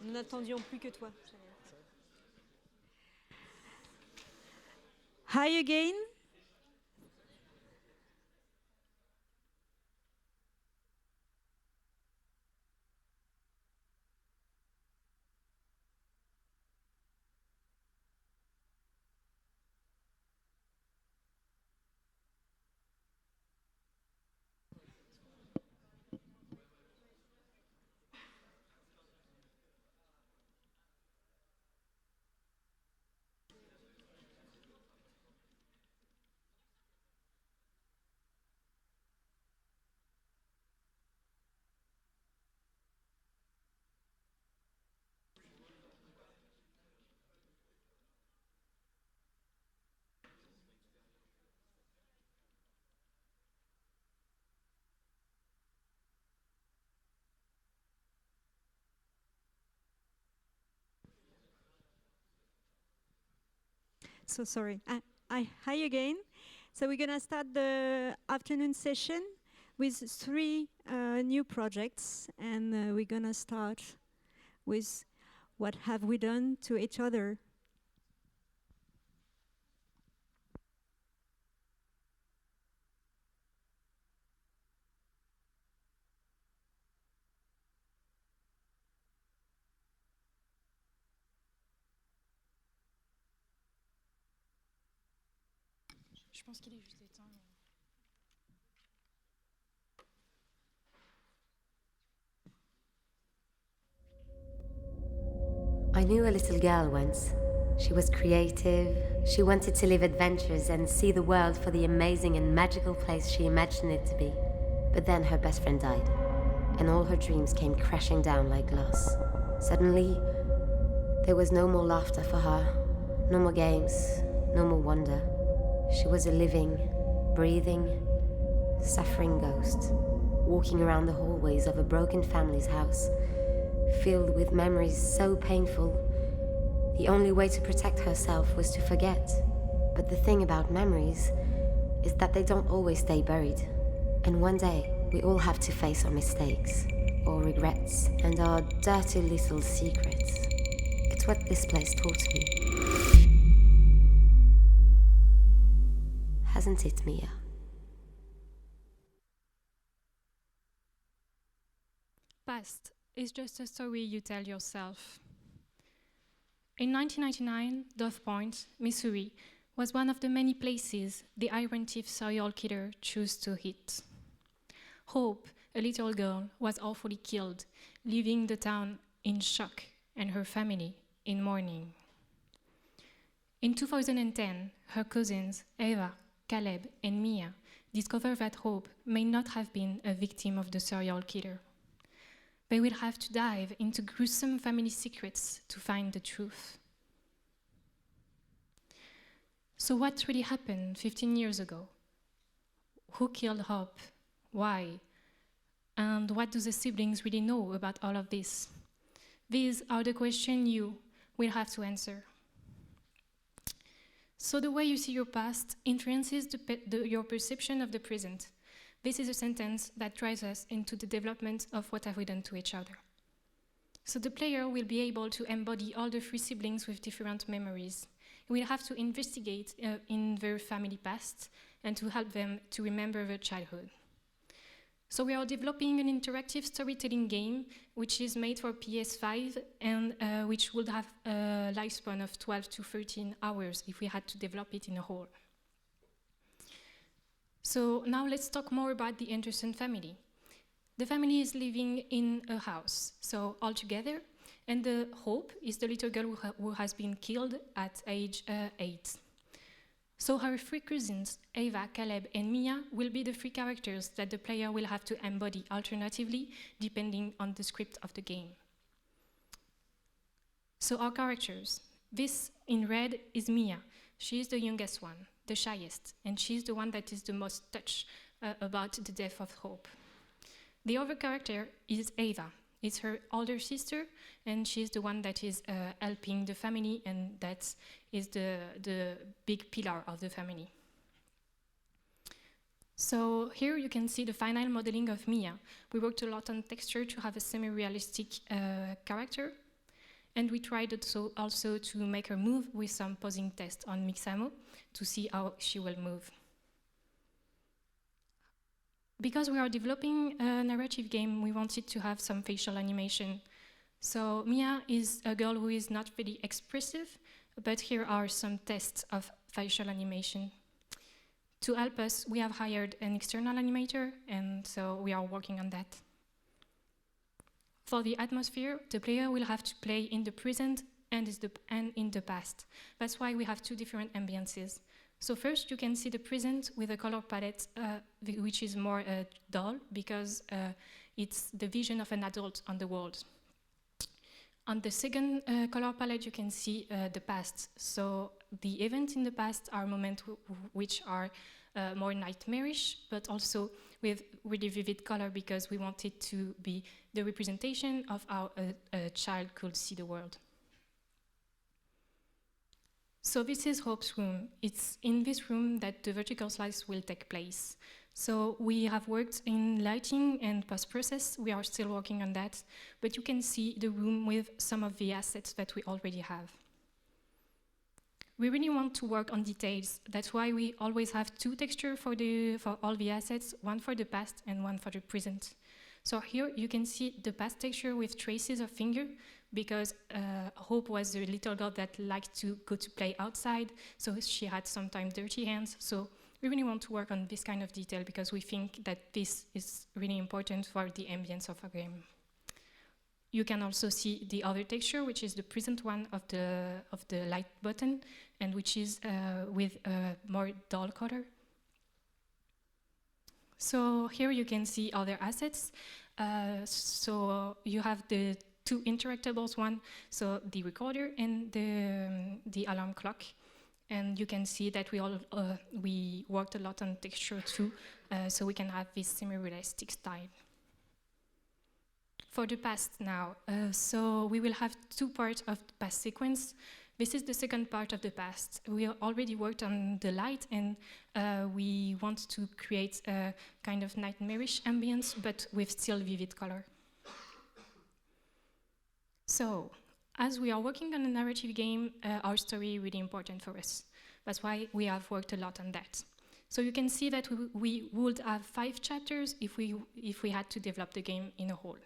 Nous n'attendions plus que toi. Hi again. So sorry. Hi again. So we're going to start the afternoon session with 3 new projects, and we're going to start with what have we done to each other. Je pense qu'il est juste éteint. I knew a little girl once. She was creative, she wanted to live adventures and see the world for the amazing and magical place she imagined it to be. But then her best friend died, and all her dreams came crashing down like glass. Suddenly, there was no more laughter for her, no more games, no more wonder. She was a living, breathing, suffering ghost, walking around the hallways of a broken family's house, filled with memories so painful. The only way to protect herself was to forget. But the thing about memories is that they don't always stay buried. And one day, we all have to face our mistakes, our regrets, and our dirty little secrets. It's what this place taught me. Hasn't it, Mia? Past is just a story you tell yourself. In 1999, Dove Point, Missouri, was one of the many places the Iron Thief serial killer chose to hit. Hope, a little girl, was awfully killed, leaving the town in shock and her family in mourning. In 2010, her cousins, Eva, Caleb, and Mia, discovered that Hope may not have been a victim of the serial killer. They will have to dive into gruesome family secrets to find the truth. So what really happened 15 years ago? Who killed Hope? Why? And what do the siblings really know about all of this? These are the questions you will have to answer. So the way you see your past influences your perception of the present. This is a sentence that drives us into the development of what have we done to each other. So the player will be able to embody all the 3 siblings with different memories. He will have to investigate in their family past and to help them to remember their childhood. So we are developing an interactive storytelling game which is made for PS5 and which would have a lifespan of 12 to 13 hours if we had to develop it in a whole. So now let's talk more about the Anderson family. The family is living in a house, so all together, and the Hope is the little girl who has been killed at age 8. So her 3 cousins, Eva, Caleb, and Mia, will be the 3 characters that the player will have to embody alternatively, depending on the script of the game. So our characters. This in red is Mia. She is the youngest one, the shyest, and she's the one that is the most touched about the death of Hope. The other character is Eva. It's her older sister, and she's the one that is helping the family, and that is the big pillar of the family. So here you can see the final modeling of Mia. We worked a lot on texture to have a semi-realistic character. And we tried also to make her move with some posing tests on Mixamo to see how she will move. Because we are developing a narrative game, we wanted to have some facial animation. So Mia is a girl who is not really expressive, but here are some tests of facial animation. To help us, we have hired an external animator, and so we are working on that. For the atmosphere, the player will have to play in the present and in the past. That's why we have two different ambiances. So first, you can see the present with a color palette which is more dull, because it's the vision of an adult on the world. On the second color palette, you can see the past. So the events in the past are moments which are more nightmarish, but also with really vivid color, because we want it to be the representation of how a child could see the world. So this is Hope's room. It's in this room that the vertical slice will take place. So we have worked in lighting and post-process. We are still working on that, but you can see the room with some of the assets that we already have. We really want to work on details. That's why we always have two textures for all the assets, one for the past and one for the present. So here you can see the past texture with traces of finger, because Hope was a little girl that liked to go to play outside, so she had sometimes dirty hands. So we really want to work on this kind of detail, because we think that this is really important for the ambience of a game. You can also see the other texture, which is the present one of the light button, and which is with a more dull color. So here you can see other assets. So you have the two interactables, one, so the recorder and the alarm clock. And you can see that we worked a lot on texture too, so we can have this semi-realistic style. For the past now, so we will have two parts of the past sequence. This is the second part of the past. We already worked on the light, and we want to create a kind of nightmarish ambience, but with still vivid color. So, as we are working on a narrative game, our story is really important for us. That's why we have worked a lot on that. So you can see that we would have 5 chapters if we had to develop the game in a whole.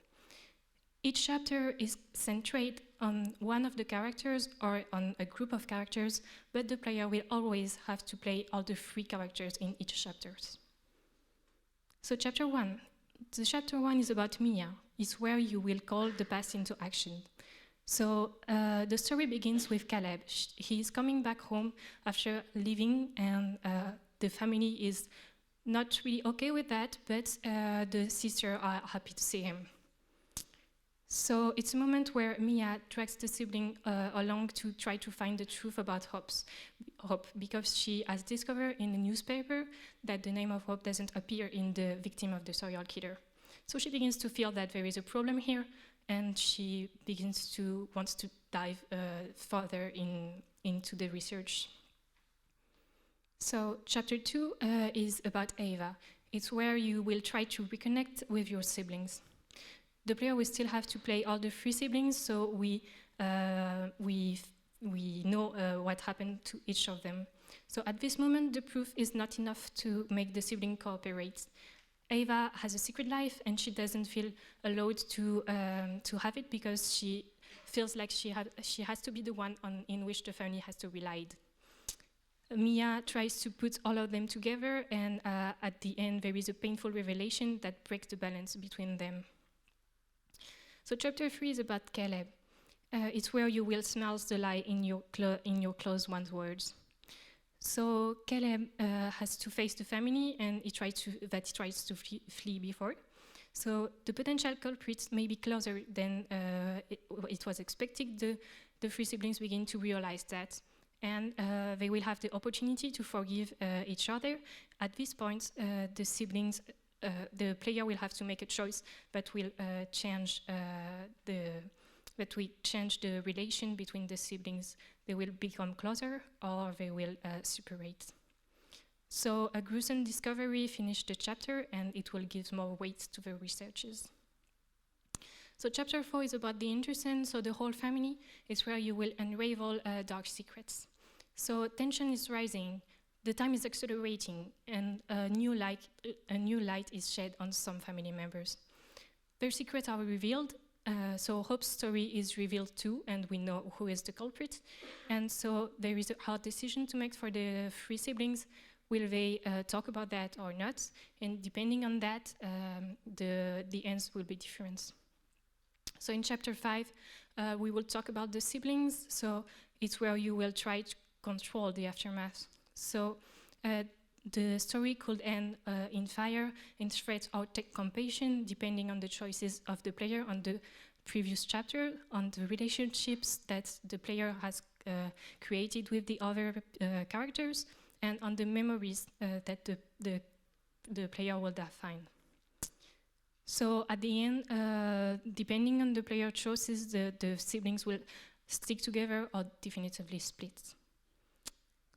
Each chapter is centered on one of the characters or on a group of characters, but the player will always have to play all the 3 characters in each chapter. So chapter 1. The chapter 1 is about Mia. It's where you will call the past into action. So the story begins with Caleb. He is coming back home after leaving, and the family is not really okay with that, but the sisters are happy to see him. So it's a moment where Mia drags the sibling along to try to find the truth about Hope, because she has discovered in the newspaper that the name of Hope doesn't appear in the victim of the serial killer. So she begins to feel that there is a problem here, and she wants to dive further into the research. So chapter 2 is about Eva. It's where you will try to reconnect with your siblings. The player will still have to play all the 3 siblings, so we know what happened to each of them. So at this moment, the proof is not enough to make the sibling cooperate. Eva has a secret life, and she doesn't feel allowed to have it, because she feels like she has to be the one in which the family has to rely. Mia tries to put all of them together, and at the end there is a painful revelation that breaks the balance between them. So chapter 3 is about Caleb. It's where you will smell the lie in your close one's words. So Caleb has to face the family, and he tries to flee before. So the potential culprits may be closer than it was expected. The 3 siblings begin to realize that, and they will have the opportunity to forgive each other. At this point, the player will have to make a choice that will change the relation between the siblings. They will become closer, or they will separate. So a gruesome discovery finished the chapter, and it will give more weight to the researches. So chapter 4 is about the Anderson, so the whole family is where you will unravel dark secrets. So tension is rising, the time is accelerating, and a new light is shed on some family members. Their secrets are revealed, so Hope's story is revealed too, and we know who is the culprit. And so there is a hard decision to make for the three siblings. Will they talk about that or not? And depending on that, the ends will be different. So in chapter 5, we will talk about the siblings. So it's where you will try to control the aftermath. So the story could end in fire, in threat, or take compassion, depending on the choices of the player on the previous chapter, on the relationships that the player has created with the other characters, and on the memories that the player will define. So at the end, depending on the player choices, the siblings will stick together or definitively split.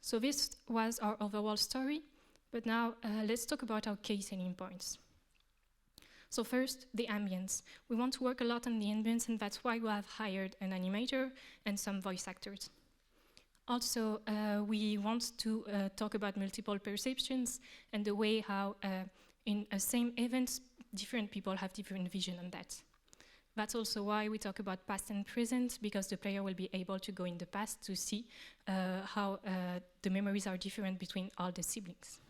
So this was our overall story, but now let's talk about our key selling points. So first, the ambience. We want to work a lot on the ambience, and that's why we have hired an animator and some voice actors. Also, we want to talk about multiple perceptions and the way how in a same event, different people have different vision on that. That's also why we talk about past and present, because the player will be able to go in the past to see how the memories are different between all the siblings.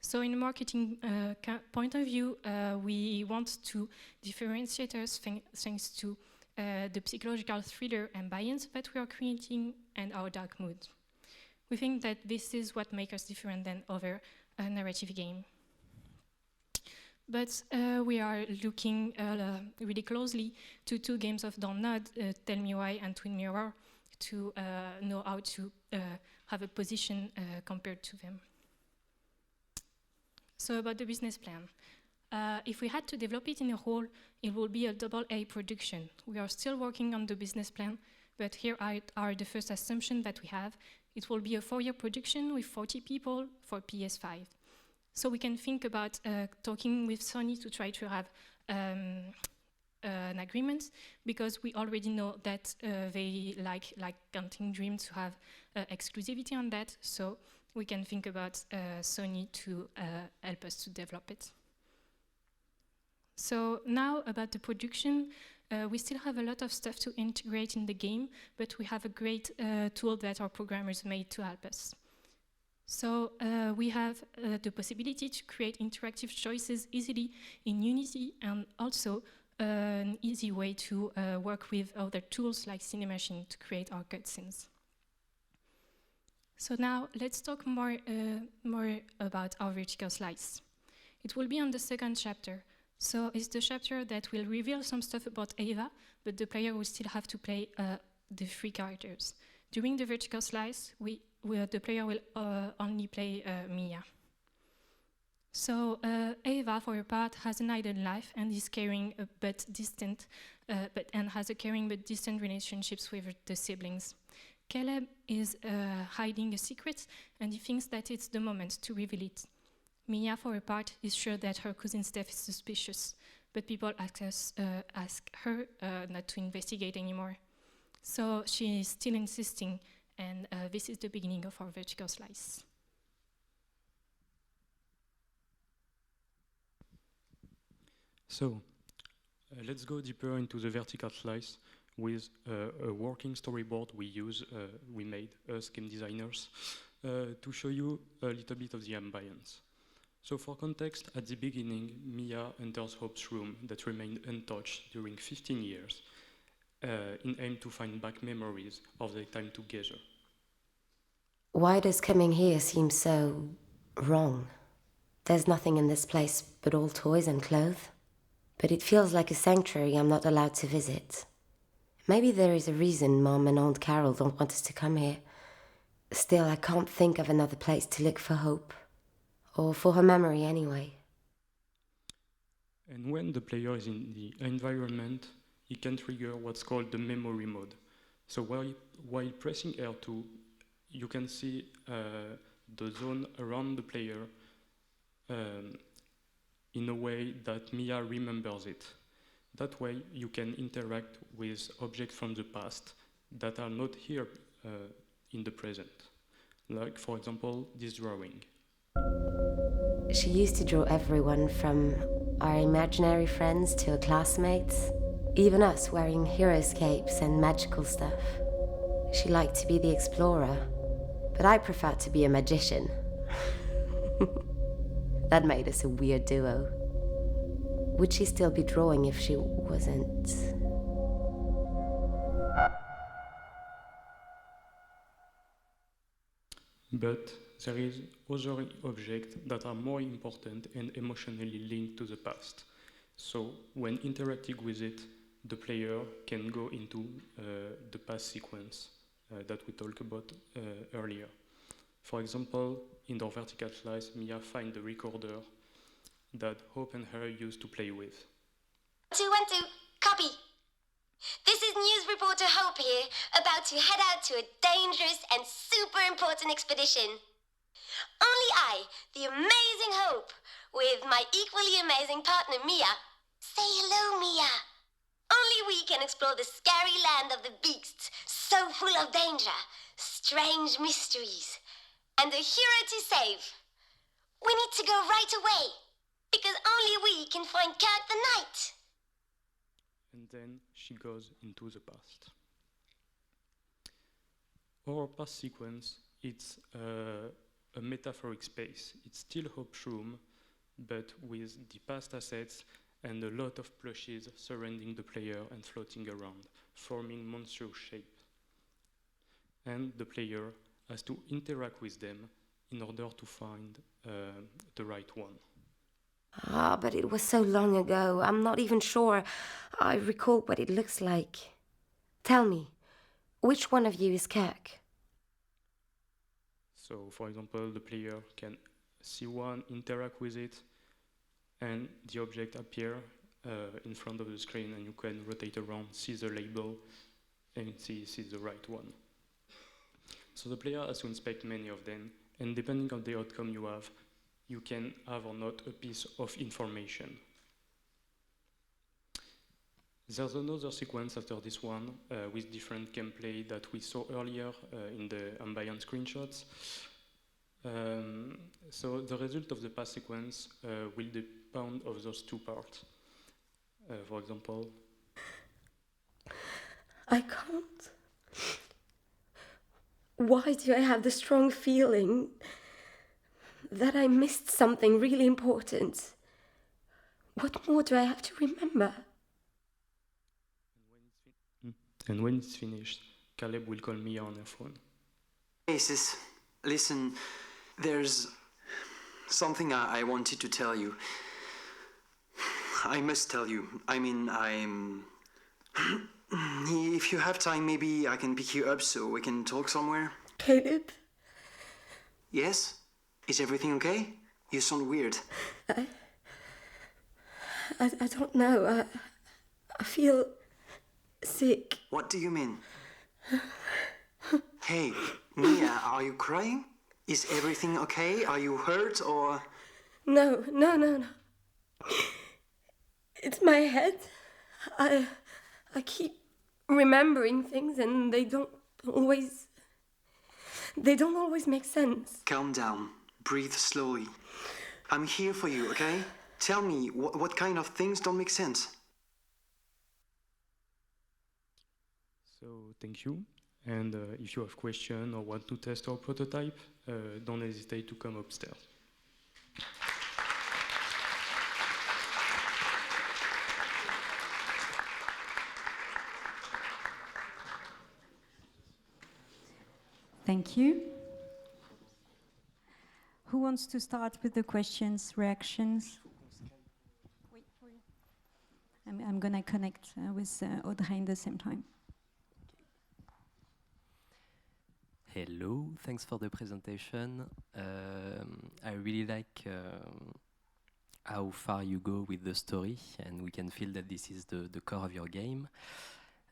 So in a marketing point of view, we want to differentiate us thanks to the psychological thriller ambience that we are creating and our dark mood. We think that this is what makes us different than other narrative games. But we are looking really closely to two games of Dontnod, Tell Me Why and Twin Mirror, to know how to have a position compared to them. So about the business plan. If we had to develop it in a whole, it will be a AA production. We are still working on the business plan, but here are the first assumptions that we have. It will be a 4-year production with 40 people for PS5. So we can think about talking with Sony to try to have an agreement, because we already know that they like Counting Dreams to have exclusivity on that. So we can think about Sony to help us to develop it. So now about the production, we still have a lot of stuff to integrate in the game, but we have a great tool that our programmers made to help us. So we have the possibility to create interactive choices easily in Unity, and also an easy way to work with other tools like Cinemachine to create our cutscenes. So now let's talk more about our vertical slice. It will be on the second chapter. So it's the chapter that will reveal some stuff about Eva, but the player will still have to play the 3 characters. During the vertical slice, the player will only play Mia. So Eva, for her part, has an idle life and is caring but distant, and has a caring but distant relationships with the siblings. Caleb is hiding a secret, and he thinks that it's the moment to reveal it. Mia, for her part, is sure that her cousin's death is suspicious, but people ask her not to investigate anymore. So she is still insisting, and this is the beginning of our vertical slice. So let's go deeper into the vertical slice with a working storyboard we made as game designers to show you a little bit of the ambience. So for context, at the beginning, Mia enters Hope's room that remained untouched during 15 years in aim to find back memories of their time together. Why does coming here seem so wrong? There's nothing in this place but all toys and clothes. But it feels like a sanctuary I'm not allowed to visit. Maybe there is a reason Mom and Aunt Carol don't want us to come here. Still, I can't think of another place to look for Hope. Or for her memory, anyway. And when the player is in the environment, he can trigger what's called the memory mode. So while pressing R2, you can see the zone around the player in a way that Mia remembers it. That way you can interact with objects from the past that are not here in the present. Like, for example, this drawing. She used to draw everyone from our imaginary friends to her classmates, even us wearing hero capes and magical stuff. She liked to be the explorer, but I preferred to be a magician. That made us a weird duo. Would she still be drawing if she wasn't? But there is other objects that are more important and emotionally linked to the past. So when interacting with it, the player can go into the past sequence that we talked about earlier. For example, in the vertical slice, Mia finds the recorder that Hope and her used to play with. 212, copy. This is news reporter Hope here, about to head out to a dangerous and super important expedition. Only I, the amazing Hope, with my equally amazing partner Mia. Say hello, Mia. Only we can explore the scary land of the beasts, so full of danger, strange mysteries, and a hero to save. We need to go right away, because only we can find Kirk the Knight. And then she goes into the past. Our past sequence, it's a metaphoric space. It's still Hope's room, but with the past assets and a lot of plushes surrounding the player and floating around, forming monstrous shape. And the player has to interact with them in order to find the right one. But it was so long ago. I'm not even sure I recall what it looks like. Tell me, which one of you is Kirk? So, for example, the player can see one, interact with it, and the object appear in front of the screen, and you can rotate around, see the label, and see the right one. So the player has to inspect many of them, and depending on the outcome you can have or not a piece of information. There's another sequence after this one with different gameplay that we saw earlier in the ambient screenshots. So the result of the past sequence will depend on those two parts. For example, I can't. Why do I have the strong feeling that I missed something really important? What more do I have to remember? And when it's finished, Caleb will call Mia on her phone. Hey sis, listen, there's something I wanted to tell you. I must tell you. I mean, if you have time, maybe I can pick you up so we can talk somewhere. Caleb? Yes? Is everything okay? You sound weird. I don't know. I feel sick. What do you mean? Hey, Mia, are you crying? Is everything okay? Are you hurt or... No. It's my head. I keep remembering things and they don't always make sense. Calm down. Breathe slowly. I'm here for you, okay? Tell me, what kind of things don't make sense? So thank you. And if you have questions or want to test our prototype, don't hesitate to come upstairs. Thank you. Who wants to start with the questions, reactions? I'm going to connect with Audrey at the same time. Hello, thanks for the presentation. I really like how far you go with the story, and we can feel that this is the core of your game.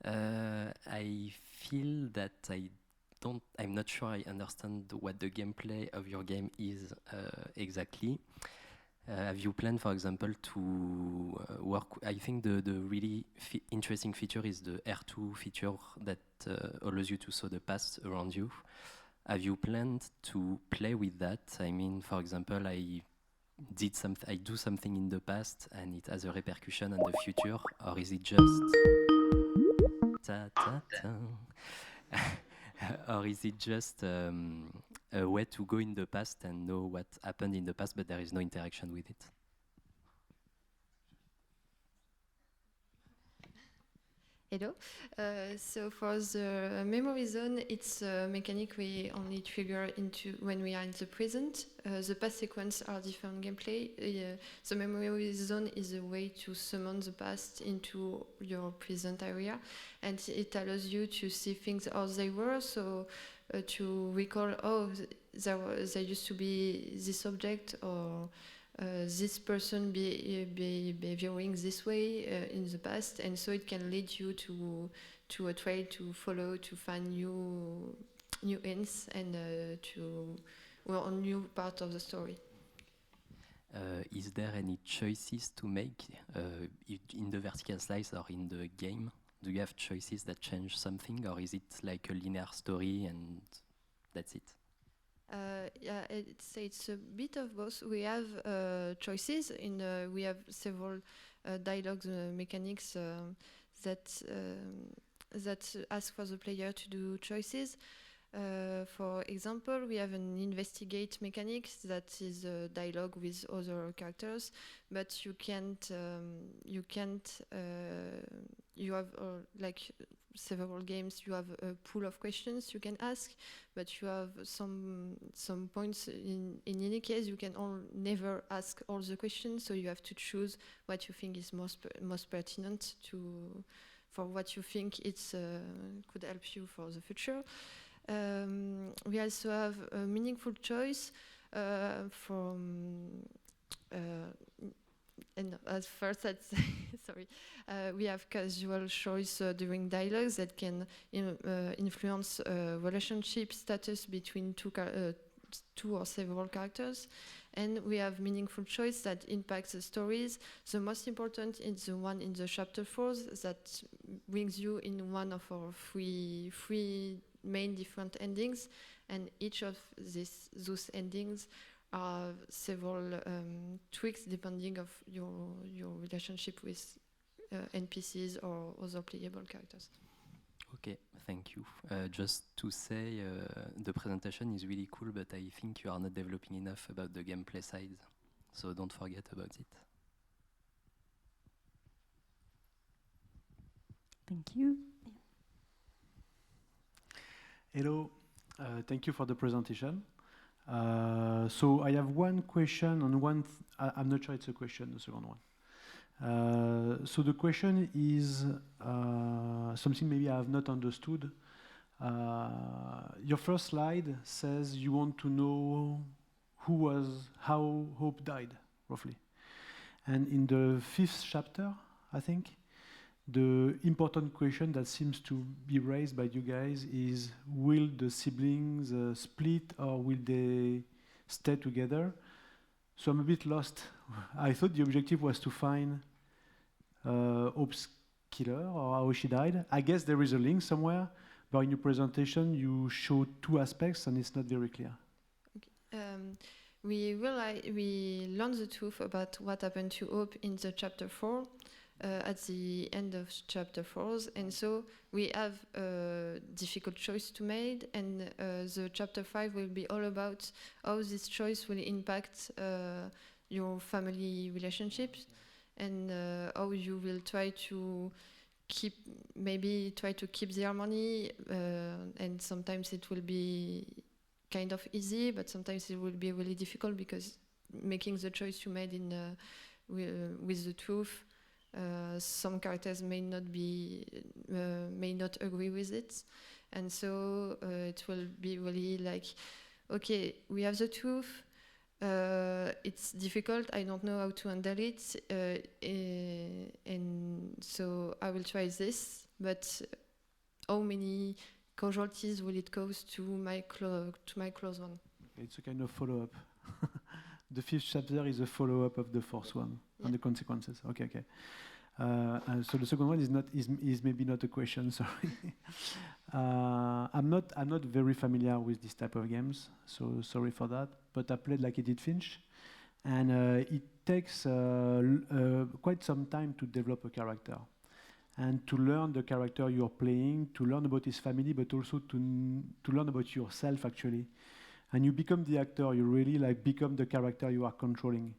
I feel that I'm not sure I understand what the gameplay of your game is exactly. Have you planned, for example, to work? I think the really interesting feature is the R2 feature that allows you to saw the past around you. Have you planned to play with that? I mean, for example, I do something in the past and it has a repercussion on the future, or is it just or is it just a way to go in the past and know what happened in the past, but there is no interaction with it? Hello. So for the memory zone, it's a mechanic we only trigger into when we are in the present. The past sequence are different gameplay. The memory zone is a way to summon the past into your present area, and it allows you to see things as they were. So to recall, there used to be this object, or this person behaving this way in the past, and so it can lead you to a trail to follow, to find new hints and a new part of the story. Is there any choices to make in the vertical slice or in the game? Do you have choices that change something, or is it like a linear story and that's it? Yeah, it's a bit of both. We have choices. We have several dialogues mechanics that ask for the player to do choices. For example, we have an investigate mechanic that is a dialogue with other characters, but you have like several games, you have a pool of questions you can ask, but you have some points in any case you can never ask all the questions, so you have to choose what you think is most pertinent for what you think could help you for the future. We also have a meaningful choice and at first, sorry, we have casual choice during dialogues that can influence relationship status between two or several characters. And we have meaningful choice that impacts the stories. The most important is the one in the chapter 4 that brings you in one of our three main different endings, and each of those endings are several tweaks depending of your relationship with NPCs or other playable characters. Okay, thank you. Just to say, the presentation is really cool, but I think you are not developing enough about the gameplay side, so don't forget about it. Thank you. Hello, thank you for the presentation. So I have one question on I'm not sure it's a question, the second one. So the question is something maybe I have not understood. Your first slide says you want to know how Hope died, roughly. And in the 5th chapter, I think, the important question that seems to be raised by you guys is, will the siblings split, or will they stay together? So I'm a bit lost. I thought the objective was to find Hope's killer, or how she died. I guess there is a link somewhere, but in your presentation you show two aspects and it's not very clear. Okay. We learned the truth about what happened to Hope in the chapter 4. At the end of chapter 4, and so we have a difficult choice to make, and the chapter 5 will be all about how this choice will impact your family relationships, and how you will try to keep the harmony, and sometimes it will be kind of easy, but sometimes it will be really difficult, because making the choice you made with the truth, some characters may not agree with it, and so it will be really like, okay, we have the truth, it's difficult, I don't know how to handle it, and so I will try this, but how many casualties will it cause to my close one? It's a kind of follow-up. The fifth chapter is a follow-up of the fourth one on the consequences. Okay. So the second one is maybe not a question. Sorry, I'm not very familiar with this type of games, so sorry for that. But I played like Edith Finch, and it takes quite some time to develop a character and to learn the character you're playing, to learn about his family, but also to learn about yourself actually. And you become the actor. You really like become the character you are controlling.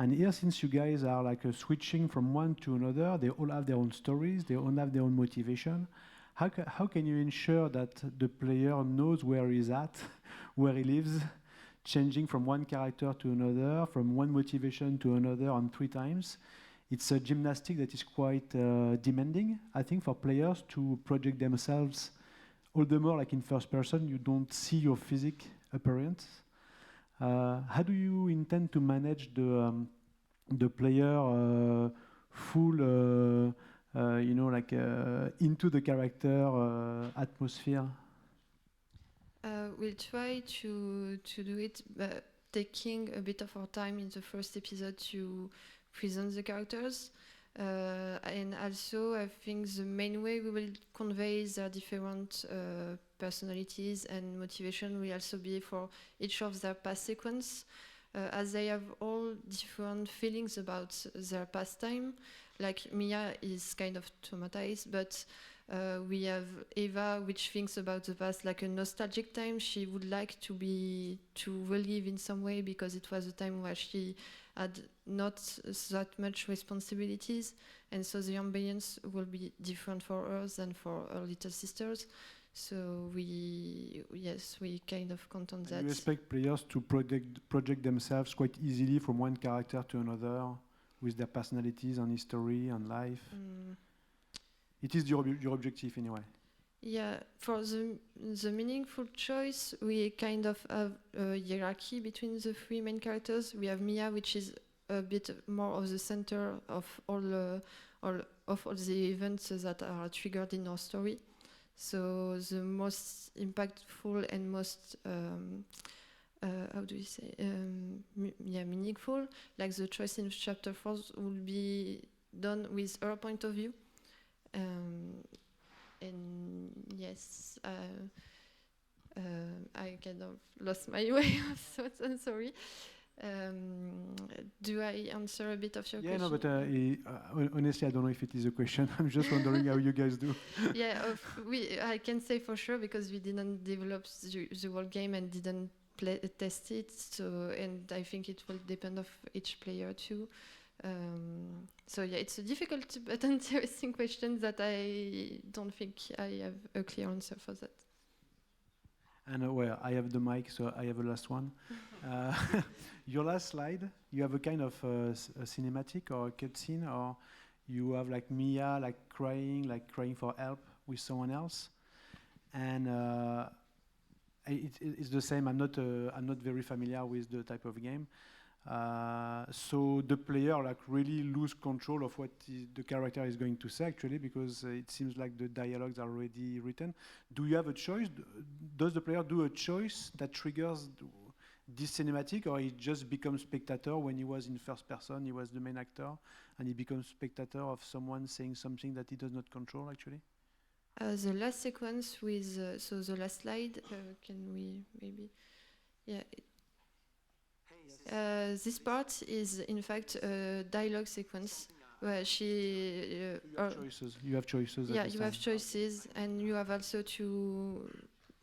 And here, since you guys are like switching from one to another, they all have their own stories, they all have their own motivation. How can you ensure that the player knows where he's at, where he lives, changing from one character to another, from one motivation to another on 3 times? It's a gymnastic that is quite demanding, I think, for players to project themselves. All the more like in first person, you don't see your physique appearance. How do you intend to manage the player full, into the character atmosphere? We'll try to do it, taking a bit of our time in the first episode to present the characters. And also, I think the main way we will convey their different personalities and motivation will also be for each of their past sequence, as they have all different feelings about their past time. Like Mia is kind of traumatized, but we have Eva, which thinks about the past like a nostalgic time. She would like to relive in some way because it was a time where she had not that much responsibilities, and so the ambience will be different for her than for her little sisters. So we kind of count on that. You expect players to project themselves quite easily from one character to another with their personalities and history and life. It is your objective anyway. Yeah, for the meaningful choice, we kind of have a hierarchy between the 3 main characters. We have Mia, which is a bit more of the center of all the events that are triggered in our story. So the most impactful and most meaningful, like the choice in chapter 4, will be done with her point of view. And yes, I kind of lost my way of thoughts. I'm sorry. Do I answer a bit of your question? Yeah, no, but honestly, I don't know if it is a question. I'm just wondering how you guys do. Yeah, I can say for sure because we didn't develop the whole game and didn't test it. So, and I think it will depend of each player too. So yeah, it's a difficult but interesting question that I don't think I have a clear answer for that. And well, I have the mic, so I have a last one. Your last slide, you have a kind of a cinematic or a cutscene, or you have like Mia crying for help with someone else, and it's the same. I'm not very familiar with the type of game. So the player like really lose control of what the character is going to say actually, because it seems like the dialogues are already written. Do you have a choice? Does the player do a choice that triggers this cinematic, or he just becomes spectator? When he was in first person, he was the main actor, and he becomes spectator of someone saying something that he does not control actually? The last sequence with, so the last slide, can we maybe, yeah. This part is in fact a dialogue sequence where she... you have choices. Yeah, you have choices, and you have also to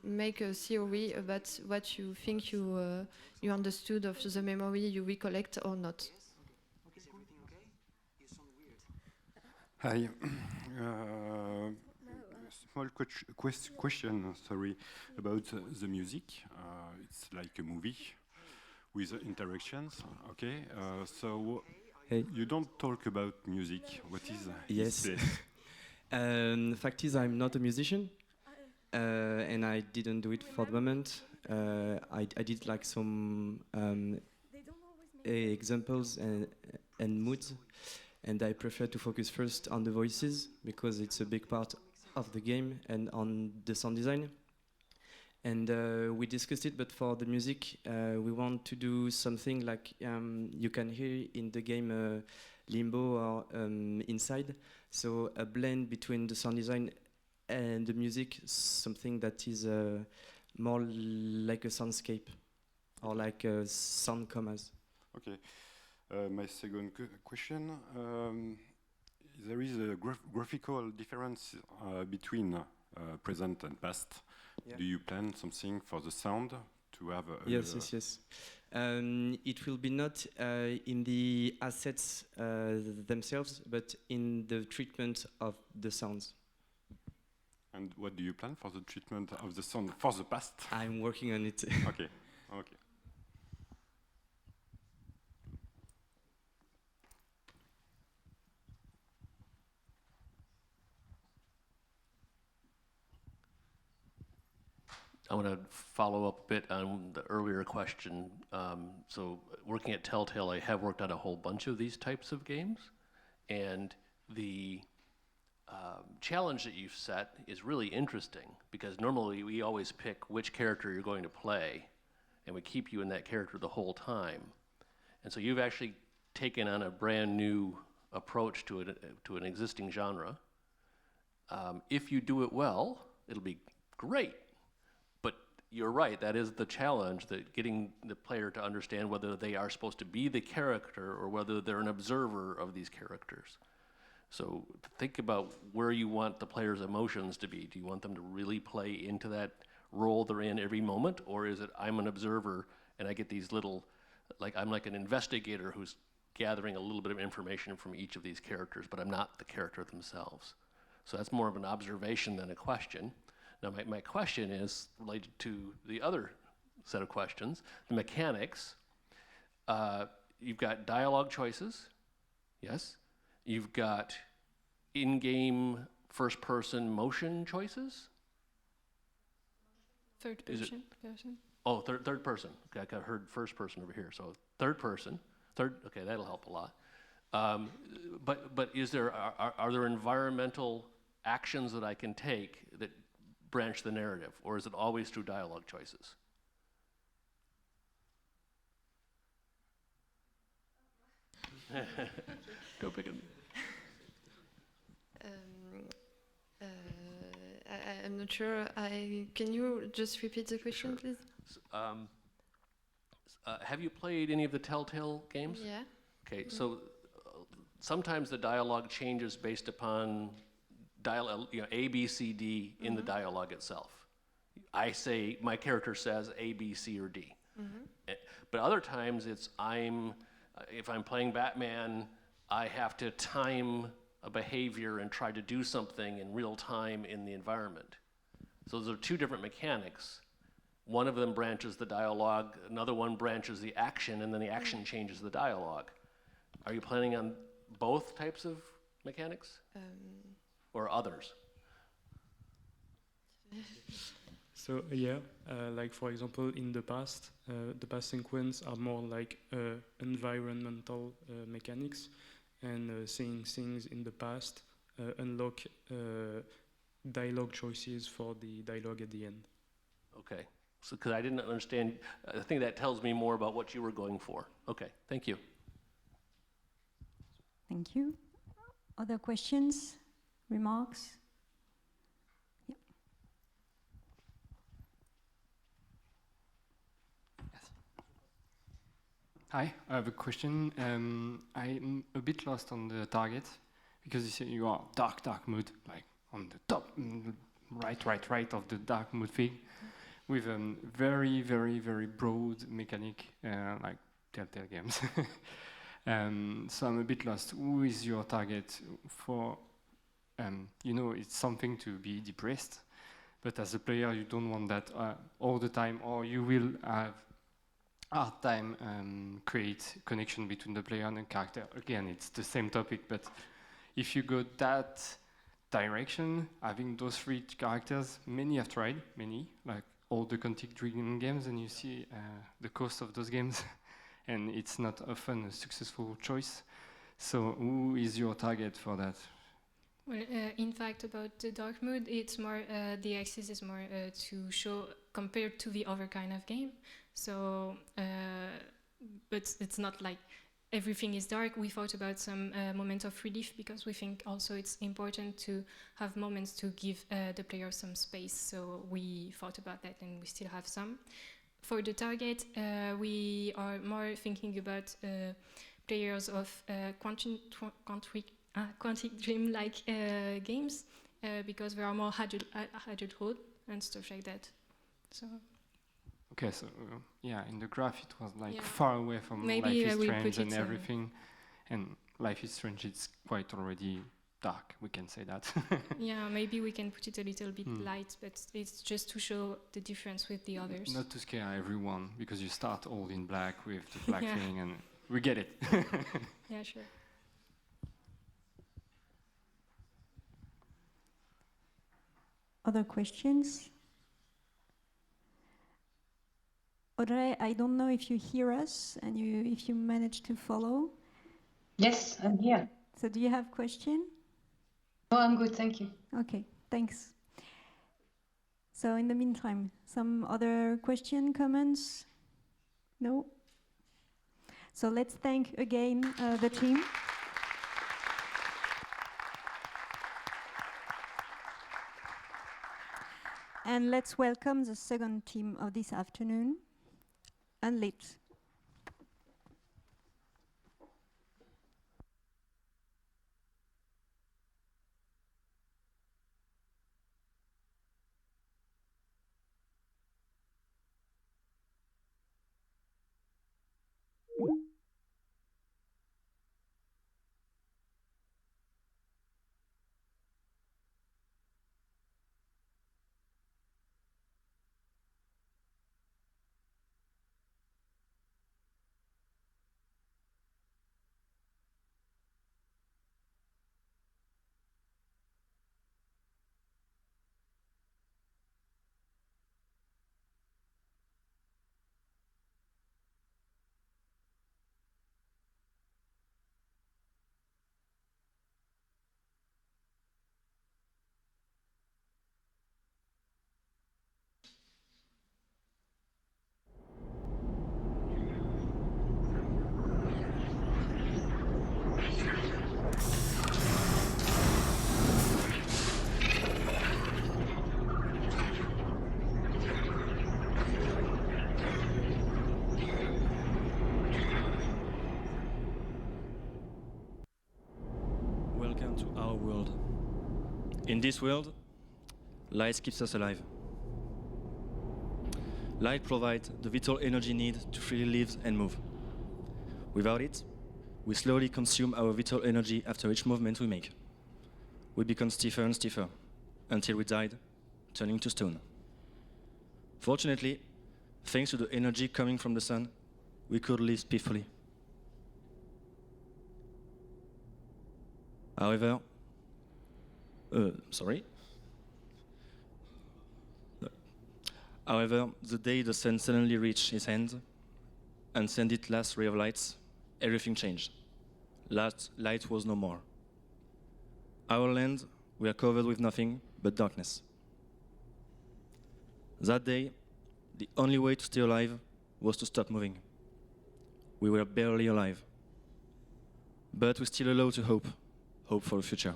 make a theory about what you think you understood of the memory you recollect or not. Hi. Small question, sorry, about the music. It's like a movie with interactions, okay? So hey. You don't talk about music. What is yes. Fact is, I'm not a musician, and I didn't do it for the moment. I did like some examples and moods, and I prefer to focus first on the voices because it's a big part of the game and on the sound design. And we discussed it, but for the music, we want to do something like you can hear in the game Limbo or Inside. So a blend between the sound design and the music, something that is more like a soundscape or like sound commas. Okay. My second question. There is a graphical difference between present and past. Yeah. Do you plan something for the sound to have a... Yes. It will be not in the assets themselves, but in the treatment of the sounds. And what do you plan for the treatment of the sound for the past? I'm working on it. Okay. I want to follow up a bit on the earlier question. So working at Telltale, I have worked on a whole bunch of these types of games. And the challenge that you've set is really interesting, because normally we always pick which character you're going to play, and we keep you in that character the whole time. And so you've actually taken on a brand new approach to an existing genre. If you do it well, it'll be great. You're right, that is the challenge, that getting the player to understand whether they are supposed to be the character or whether they're an observer of these characters. So think about where you want the player's emotions to be. Do you want them to really play into that role they're in every moment? Or is it, I'm an observer and I get these little, like I'm like an investigator who's gathering a little bit of information from each of these characters, but I'm not the character themselves. So that's more of an observation than a question. Now, my question is related to the other set of questions, the mechanics. You've got dialogue choices, yes. You've got in-game first-person motion choices. Third person. Oh, third person. Okay, I heard first person over here. So third person. Okay, that'll help a lot. But is there are there environmental actions that I can take that branch the narrative, or is it always through dialogue choices? Go pick it. I'm not sure. Can you just repeat the question, please? Have you played any of the Telltale games? Yeah. Okay, so sometimes the dialogue changes based upon A, B, C, D in the dialogue itself. I say, my character says A, B, C, or D. But other times it's if I'm playing Batman, I have to time a behavior and try to do something in real time in the environment. So those are two different mechanics. One of them branches the dialogue, another one branches the action, and then the action changes the dialogue. Are you planning on both types of mechanics? Or others? So yeah, like for example, in the past sequence are more like environmental mechanics, and seeing things in the past unlock dialogue choices for the dialogue at the end. Okay, so because I didn't understand, I think that tells me more about what you were going for. Okay, thank you. Thank you. Other questions? Remarks? Yeah. Yes. Hi, I have a question. I'm a bit lost on the target, because you say you are dark mode, like on the top, right of the dark mode thing, with a very, very, very broad mechanic, like Telltale games. So I'm a bit lost. Who is your target for? It's something to be depressed, but as a player, you don't want that all the time, or you will have hard time create connection between the player and the character. Again, it's the same topic, but if you go that direction, having those three characters, many have tried, like all the Quantic-Dream games, and you see the cost of those games, and it's not often a successful choice. So who is your target for that? Well, in fact, about the dark mood, it's more the axis is more to show compared to the other kind of game. So, but it's not like everything is dark. We thought about some moments of relief because we think also it's important to have moments to give the player some space. So we thought about that, and we still have some. For the target, we are more thinking about players of Quantic Dream-like games because there are more adulthood and stuff like that. So. Okay, so yeah, in the graph it was like far away from Maybe Life is Strange and everything, and Life is Strange it's quite already dark, we can say that. Yeah, maybe we can put it a little bit light, but it's just to show the difference with the others. Not to scare everyone, because you start all in black with the black thing, and we get it. Yeah, sure. Other questions? Audrey, I don't know if you hear us and if you manage to follow. Yes, I'm here. So do you have question? No, I'm good, thank you. Okay, thanks. So in the meantime, some other question, comments? No? So let's thank again the team. And let's welcome the second team of this afternoon, Unlit. Welcome to our world. In this world, light keeps us alive. Light provides the vital energy needed to freely live and move. Without it, we slowly consume our vital energy after each movement we make. We become stiffer and stiffer until we died, turning to stone. Fortunately, thanks to the energy coming from the sun, we could live peacefully. However, However, the day the sun suddenly reached his end and sent its last ray of light, everything changed. Light was no more. Our land were covered with nothing but darkness. That day, the only way to stay alive was to stop moving. We were barely alive. But we still allowed to hope for the future.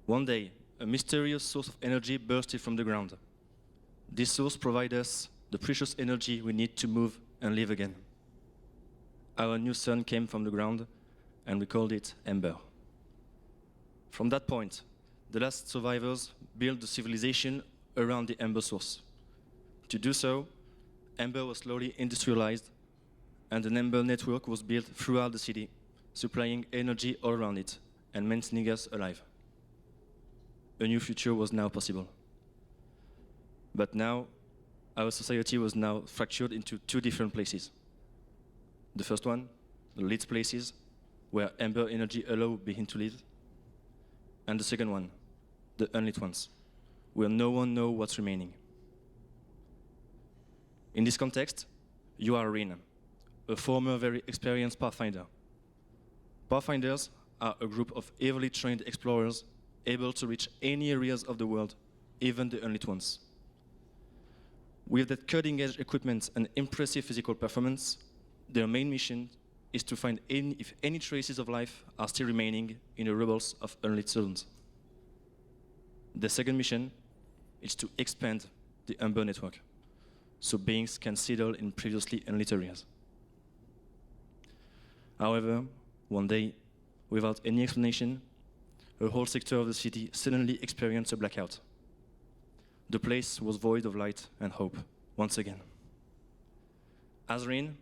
One day, a mysterious source of energy bursted from the ground. This source provides us the precious energy we need to move and live again. Our new sun came from the ground, and we called it Ember. From that point, the last survivors built the civilization around the Ember source. To do so, Ember was slowly industrialized, and an Ember network was built throughout the city, supplying energy all around it and maintaining us alive. A new future was now possible. But now, our society was now fractured into two different places. The first one, the lit places, where Ember energy allowed beings to live. And the second one, the unlit ones, where no one knows what's remaining. In this context, you are Rin, a former very experienced pathfinder. Pathfinders are a group of heavily trained explorers able to reach any areas of the world, even the unlit ones. With that cutting-edge equipment and impressive physical performance, their main mission is to find if any traces of life are still remaining in the rubbles of unlit zones. The second mission is to expand the Amber network, so beings can settle in previously unlit areas. However, one day, without any explanation, a whole sector of the city suddenly experienced a blackout. The place was void of light and hope, once again. As Rin,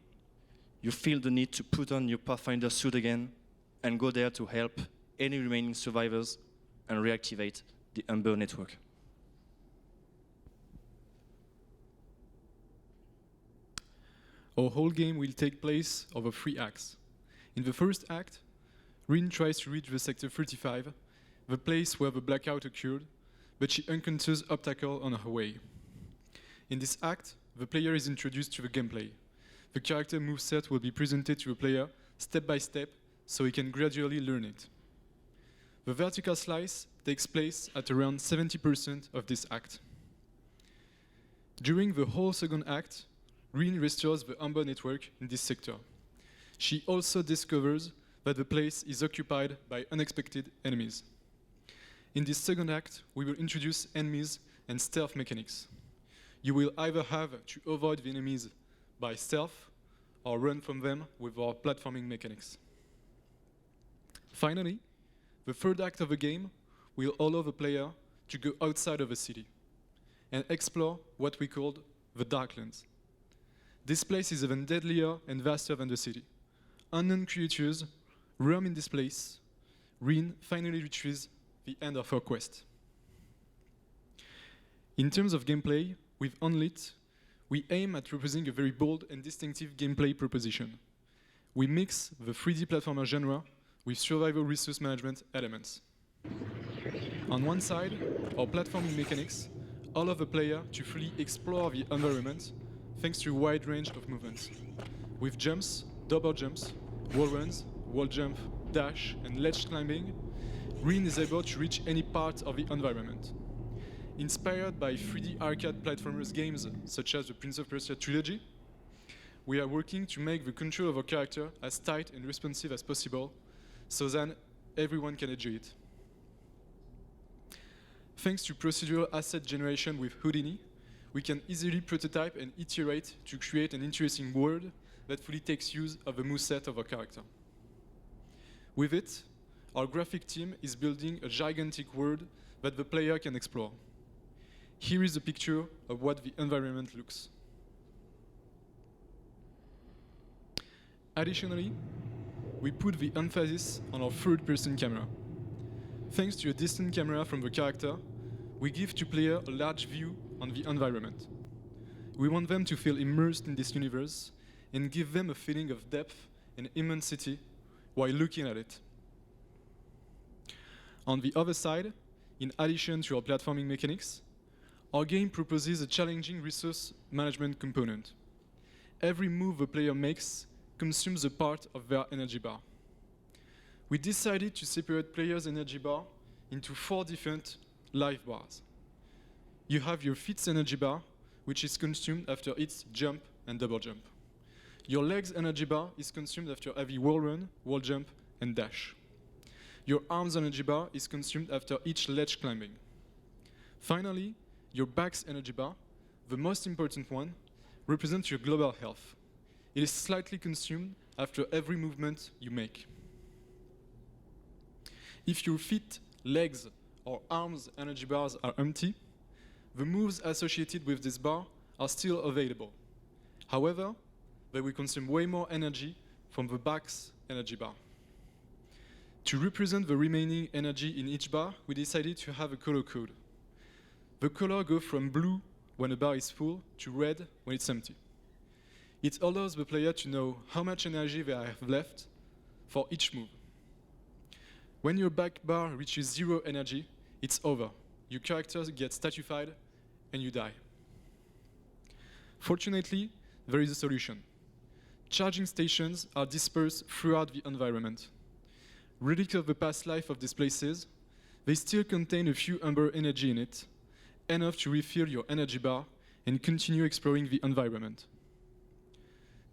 you feel the need to put on your pathfinder suit again and go there to help any remaining survivors and reactivate the Amber network. Our whole game will take place over 3 acts. In the first act, Rin tries to reach the Sector 35, the place where the blackout occurred, but she encounters obstacles on her way. In this act, the player is introduced to the gameplay. The character moveset will be presented to the player step by step, so he can gradually learn it. The vertical slice takes place at around 70% of this act. During the whole second act, Rin restores the Amber network in this sector. She also discovers that the place is occupied by unexpected enemies. In this second act, we will introduce enemies and stealth mechanics. You will either have to avoid the enemies by stealth or run from them with our platforming mechanics. Finally, the third act of the game will allow the player to go outside of the city and explore what we call the Darklands. This place is even deadlier and vaster than the city. Unknown creatures roam in this place. Rin finally reaches the end of her quest. In terms of gameplay, with Unlit, we aim at representing a very bold and distinctive gameplay proposition. We mix the 3D platformer genre with survival resource management elements. On one side, our platforming mechanics allow the player to fully explore the environment thanks to a wide range of movements. With jumps, double jumps, wall runs, wall jump, dash, and ledge climbing, Rin is able to reach any part of the environment. Inspired by 3D arcade platformers games such as the Prince of Persia trilogy, we are working to make the control of our character as tight and responsive as possible so that everyone can enjoy it. Thanks to procedural asset generation with Houdini, we can easily prototype and iterate to create an interesting world that fully takes use of the moveset of our character. With it, our graphic team is building a gigantic world that the player can explore. Here is a picture of what the environment looks. Additionally, we put the emphasis on our third-person camera. Thanks to a distant camera from the character, we give to player a large view on the environment. We want them to feel immersed in this universe and give them a feeling of depth and immensity while looking at it. On the other side, in addition to our platforming mechanics, our game proposes a challenging resource management component. Every move the player makes consumes a part of their energy bar. We decided to separate players' energy bar into 4 different life bars. You have your feet's energy bar, which is consumed after each jump and double jump. Your legs' energy bar is consumed after every wall run, wall jump, and dash. Your arms' energy bar is consumed after each ledge climbing. Finally, your back's energy bar, the most important one, represents your global health. It is slightly consumed after every movement you make. If your feet, legs, or arms' energy bars are empty, the moves associated with this bar are still available. However, they will consume way more energy from the back's energy bar. To represent the remaining energy in each bar, we decided to have a color code. The color goes from blue when a bar is full to red when it's empty. It allows the player to know how much energy they have left for each move. When your back bar reaches 0 energy, it's over. Your character gets statified and you die. Fortunately, there is a solution. Charging stations are dispersed throughout the environment. Relics of the past life of these places, they still contain a few amber energy in it, enough to refill your energy bar and continue exploring the environment.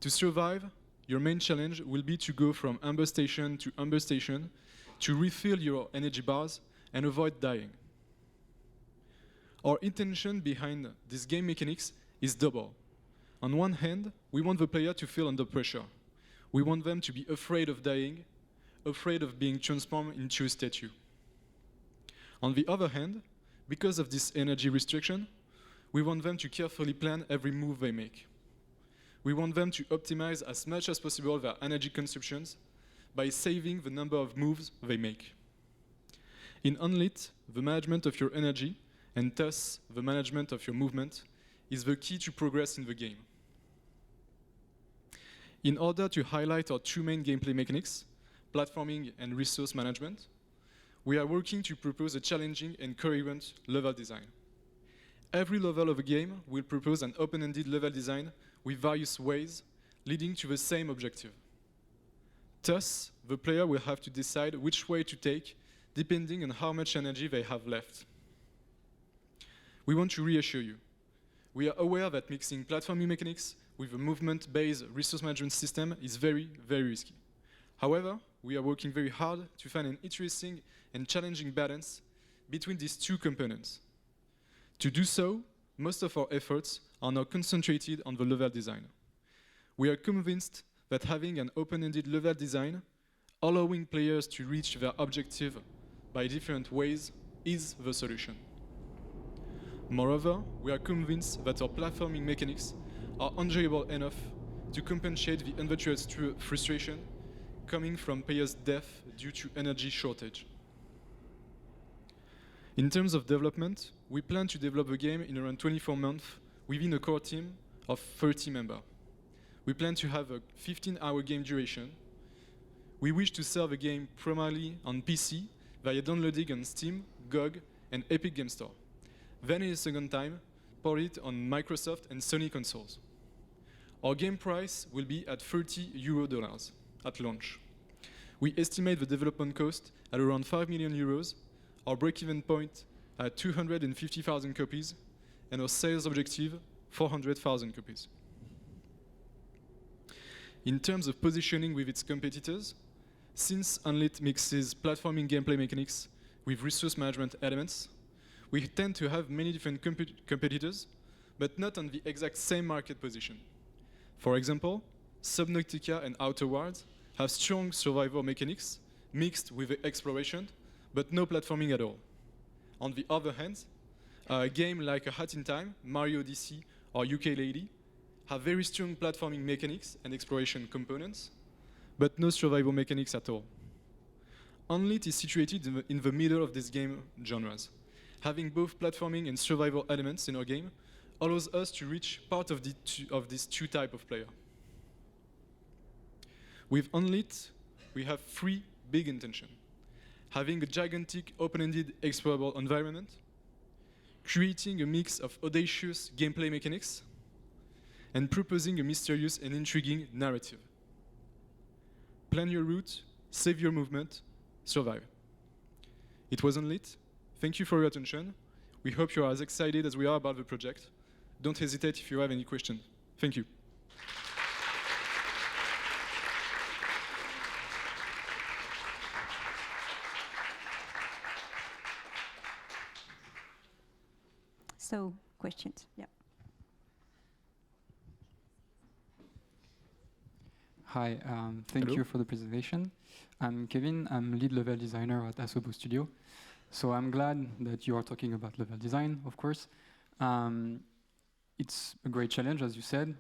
To survive, your main challenge will be to go from amber station to amber station to refill your energy bars and avoid dying. Our intention behind this game mechanics is double. On one hand, we want the player to feel under pressure. We want them to be afraid of dying, afraid of being transformed into a statue. On the other hand, because of this energy restriction, we want them to carefully plan every move they make. We want them to optimize as much as possible their energy consumptions by saving the number of moves they make. In Unlit, the management of your energy, and thus the management of your movement, is the key to progress in the game. In order to highlight our two main gameplay mechanics, platforming and resource management, we are working to propose a challenging and coherent level design. Every level of a game will propose an open-ended level design with various ways leading to the same objective. Thus, the player will have to decide which way to take depending on how much energy they have left. We want to reassure you. We are aware that mixing platforming mechanics with a movement-based resource management system is very, very risky. However, we are working very hard to find an interesting and challenging balance between these two components. To do so, most of our efforts are now concentrated on the level design. We are convinced that having an open-ended level design, allowing players to reach their objective by different ways, is the solution. Moreover, we are convinced that our platforming mechanics are enjoyable enough to compensate the inventory's frustration coming from players' death due to energy shortage. In terms of development, we plan to develop the game in around 24 months within a core team of 30 members. We plan to have a 15-hour game duration. We wish to sell the game primarily on PC via downloading on Steam, GOG, and Epic Game Store. Then in a second time, port it on Microsoft and Sony consoles. Our game price will be at €30 at launch. We estimate the development cost at around €5 million, our break-even point at 250,000 copies, and our sales objective, 400,000 copies. In terms of positioning with its competitors, since Unlit mixes platforming gameplay mechanics with resource management elements, we tend to have many different competitors, but not on the exact same market position. For example, Subnautica and Outer Wilds have strong survival mechanics mixed with exploration, but no platforming at all. On the other hand, a game like A Hat in Time, Mario Odyssey, or UK Lady have very strong platforming mechanics and exploration components, but no survival mechanics at all. Unlit is situated in the middle of these game genres. Having both platforming and survival elements in our game allows us to reach part of these two types of player. With Unlit, we have three big intentions. Having a gigantic open-ended explorable environment, creating a mix of audacious gameplay mechanics, and proposing a mysterious and intriguing narrative. Plan your route, save your movement, survive. It was Unlit. Thank you for your attention. We hope you are as excited as we are about the project. Don't hesitate if you have any questions. Thank you. So, questions, yeah. Hi, thank Hello. you for the presentation. I'm Kevin, I'm lead level designer at Asobo Studio. So I'm glad that you are talking about level design, of course. It's a great challenge, as you said,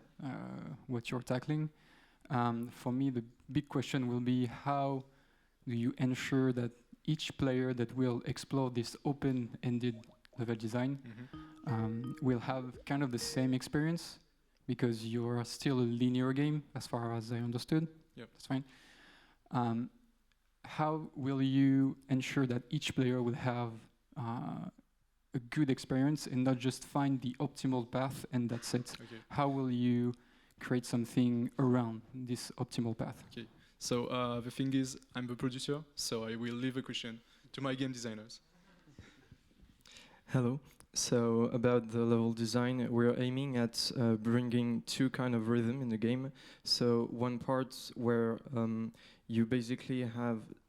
what you're tackling. For me, the big question will be how do you ensure that each player that will explore this open-ended level design will have kind of the same experience, because you're still a linear game, as far as I understood. Yep. That's fine. How will you ensure that each player will have a good experience and not just find the optimal path and that's it? Okay. How will you create something around this optimal path? Okay. So the thing is, I'm the producer, so I will leave the question to my game designers. Hello. So about the level design, we're aiming at bringing two kind of rhythm in the game. So one part where you basically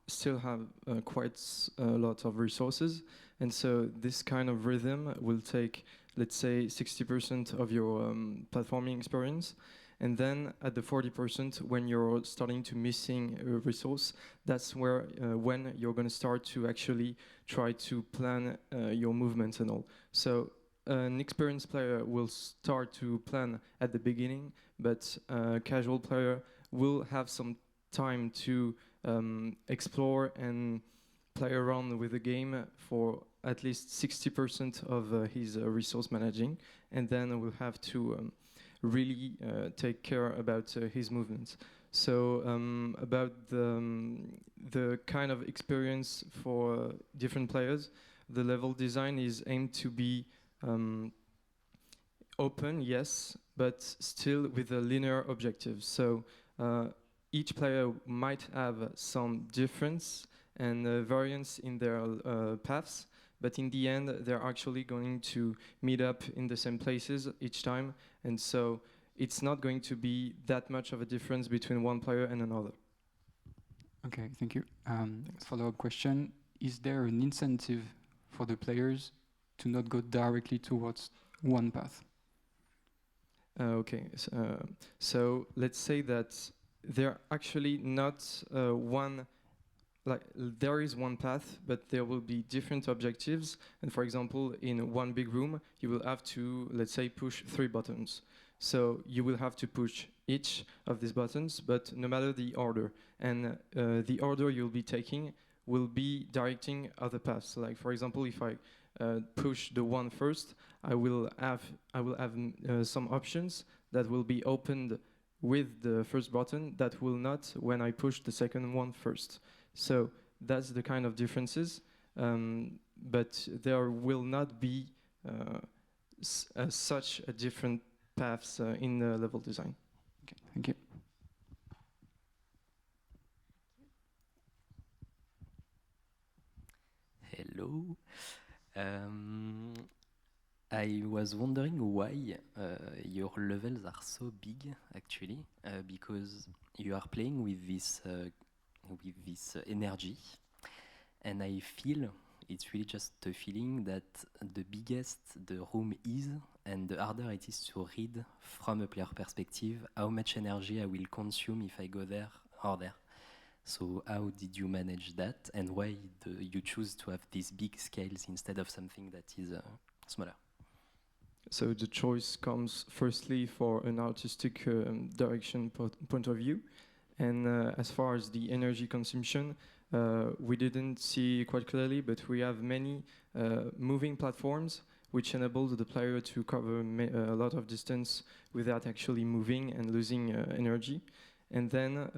still have quite a lot of resources, and so this kind of rhythm will take, let's say, 60% of your platforming experience. And then at the 40%, when you're starting to missing a resource, that's where when you're going to start to actually try to plan your movements and all. So an experienced player will start to plan at the beginning, but a casual player will have some time to explore and play around with the game for at least 60% of his resource managing, and then will have to really take care about his movements. So about the kind of experience for different players, the level design is aimed to be open, yes, but still with a linear objective. So each player might have some difference and variance in their paths, but in the end, they're actually going to meet up in the same places each time, and so it's not going to be that much of a difference between one player and another. Okay, thank you. Follow-up question. Is there an incentive for the players to not go directly towards one path? Okay, so let's say that they're actually not one, like there is one path, but there will be different objectives. And for example, in one big room, you will have to, let's say, push 3 buttons. So you will have to push each of these buttons, but no matter the order. And the order you'll be taking will be directing other paths. Like for example, if I push the one first, I will have some options that will be opened with the first button that will not when I push the second one first. So that's the kind of differences, but there will not be such a different paths in the level design. Okay, thank you. Hello. I was wondering why your levels are so big, actually, because you are playing with this energy, and I feel it's really just a feeling that the biggest the room is, and the harder it is to read from a player perspective how much energy I will consume if I go there or there. So how did you manage that, and why you choose to have these big scales instead of something that is smaller? So the choice comes firstly for an artistic direction point of view, and as far as the energy consumption, we didn't see quite clearly, but we have many moving platforms which enable the player to cover a lot of distance without actually moving and losing energy. And then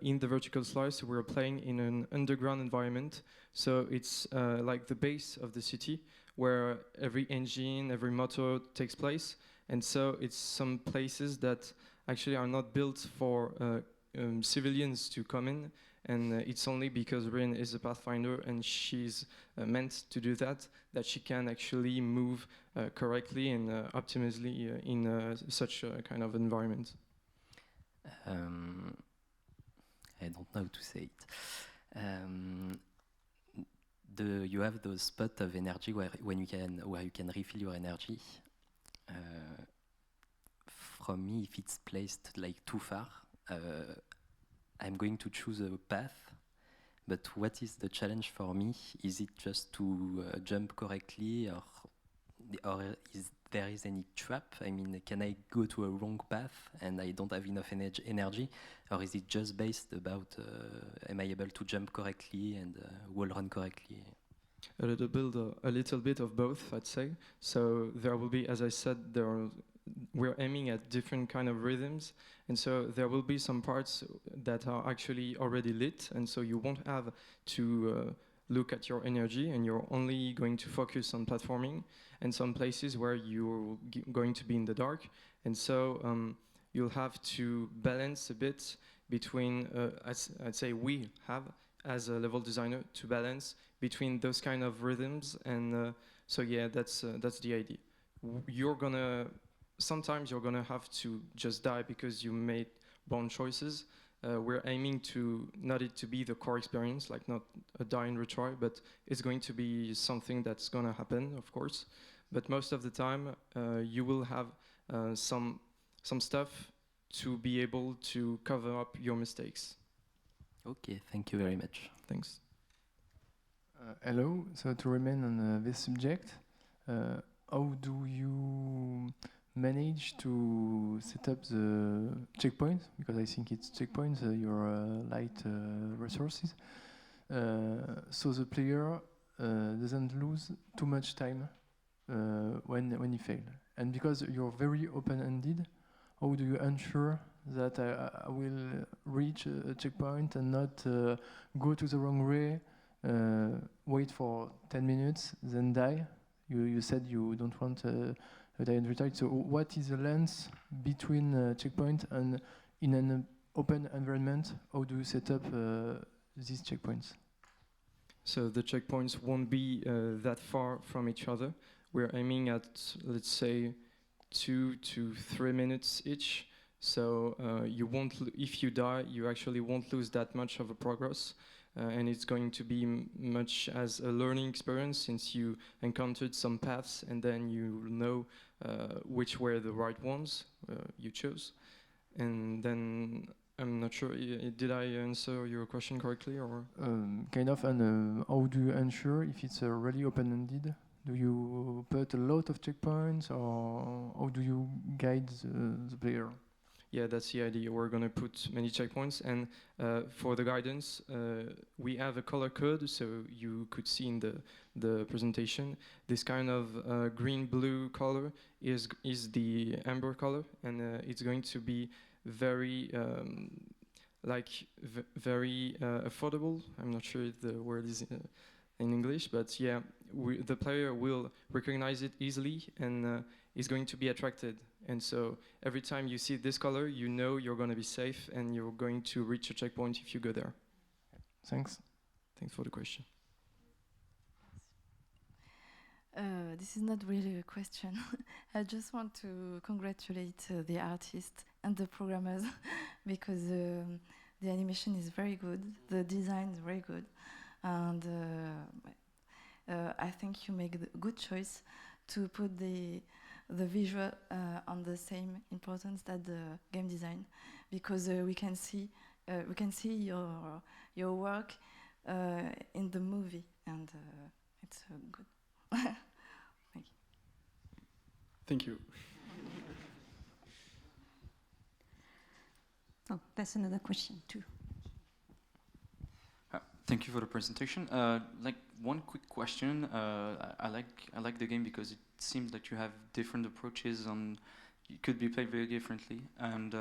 in the vertical slice, we're playing in an underground environment. So it's like the base of the city where every engine, every motor takes place. And so it's some places that actually are not built for civilians to come in. And it's only because Rin is a pathfinder and she's meant to do that she can actually move correctly and optimally in such a kind of environment. I don't know how to say it. You have those spots of energy where you can refill your energy. From me, if it's placed like too far, I'm going to choose a path. But what is the challenge for me? Is it just to jump correctly, or is there is any trap? I mean, can I go to a wrong path and I don't have enough energy, or is it just based about am I able to jump correctly and wall run correctly? A little bit of both, I'd say. So there will be, as I said, we're aiming at different kind of rhythms, and so there will be some parts that are actually already lit, and so you won't have to look at your energy, and you're only going to focus on platforming, and some places where you're going to be in the dark, and so you'll have to balance a bit between, I'd say we have as a level designer to balance between those kind of rhythms. And so yeah, that's the idea. Sometimes you're gonna have to just die because you made wrong choices. We're aiming to not it to be the core experience, like not a die and retry, but it's going to be something that's gonna happen, of course. But most of the time, you will have some stuff to be able to cover up your mistakes. Okay, thank you very much. Thanks. Hello. So to remain on this subject, how do you manage to set up the checkpoint? Because I think it's checkpoints, your light resources, so the player doesn't lose too much time when he fails. And because you're very open-ended, how do you ensure that I will reach a checkpoint and not go to the wrong way, wait for 10 minutes, then die? You said you don't want a die and retry. So what is the length between checkpoint and in an open environment? How do you set up these checkpoints? So the checkpoints won't be that far from each other. We're aiming at, let's say, 2 to 3 minutes each. So you won't, if you die, you actually won't lose that much of a progress. And it's going to be much as a learning experience, since you encountered some paths and then you know which were the right ones you chose. And then I'm not sure, did I answer your question correctly? Or kind of, and how do you ensure if it's really open-ended? Do you put a lot of checkpoints, or how do you guide the player? Yeah, that's the idea. We're going to put many checkpoints, and for the guidance, we have a color code, so you could see in the presentation. This kind of green-blue color is the amber color, and it's going to be very very affordable. I'm not sure if the word is in English, but yeah, the player will recognize it easily and is going to be attracted. And so every time you see this color, you know you're going to be safe and you're going to reach a checkpoint if you go there. Thanks. Thanks for the question. This is not really a question. I just want to congratulate the artists and the programmers because the animation is very good, the design is very good, and I think you make the good choice to put the visual on the same importance that the game design, because we can see your work in the movie, and it's good. Thank you. Thank you. Oh, that's another question too. Thank you for the presentation. Like one quick question. I like the game because it seems that you have different approaches on. It could be played very differently. And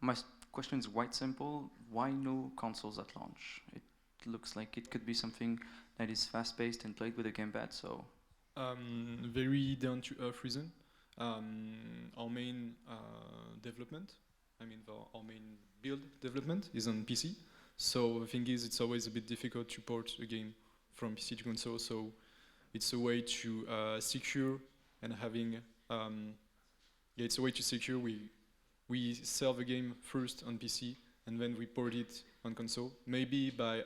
my question is quite simple. Why no consoles at launch? It looks like it could be something that is fast-paced and played with a gamepad. So. Very down-to-earth reason. Our main development, our main build development is on PC. So the thing is, it's always a bit difficult to port a game from PC to console. So it's a way to secure and having, it's a way to secure. We sell the game first on PC and then we port it on console. Maybe by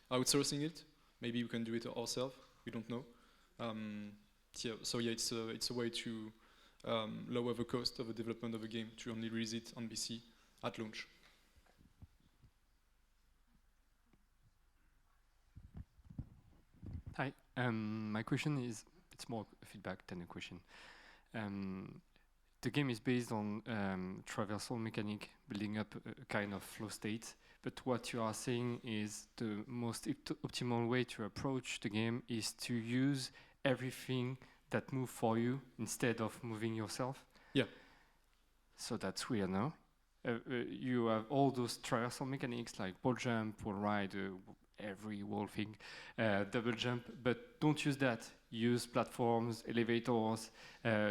outsourcing it. Maybe we can do it ourselves. We don't know. So yeah, it's a way to lower the cost of the development of a game to only release it on PC at launch. Hi, my question is, it's more a feedback than a question. The game is based on traversal mechanic, building up a kind of flow state, but what you are saying is the most optimal way to approach the game is to use everything that moves for you instead of moving yourself. Yeah. So that's weird, no? You have all those traversal mechanics like wall jump, wall ride, every wall thing, double jump, but don't use that. Use platforms, elevators,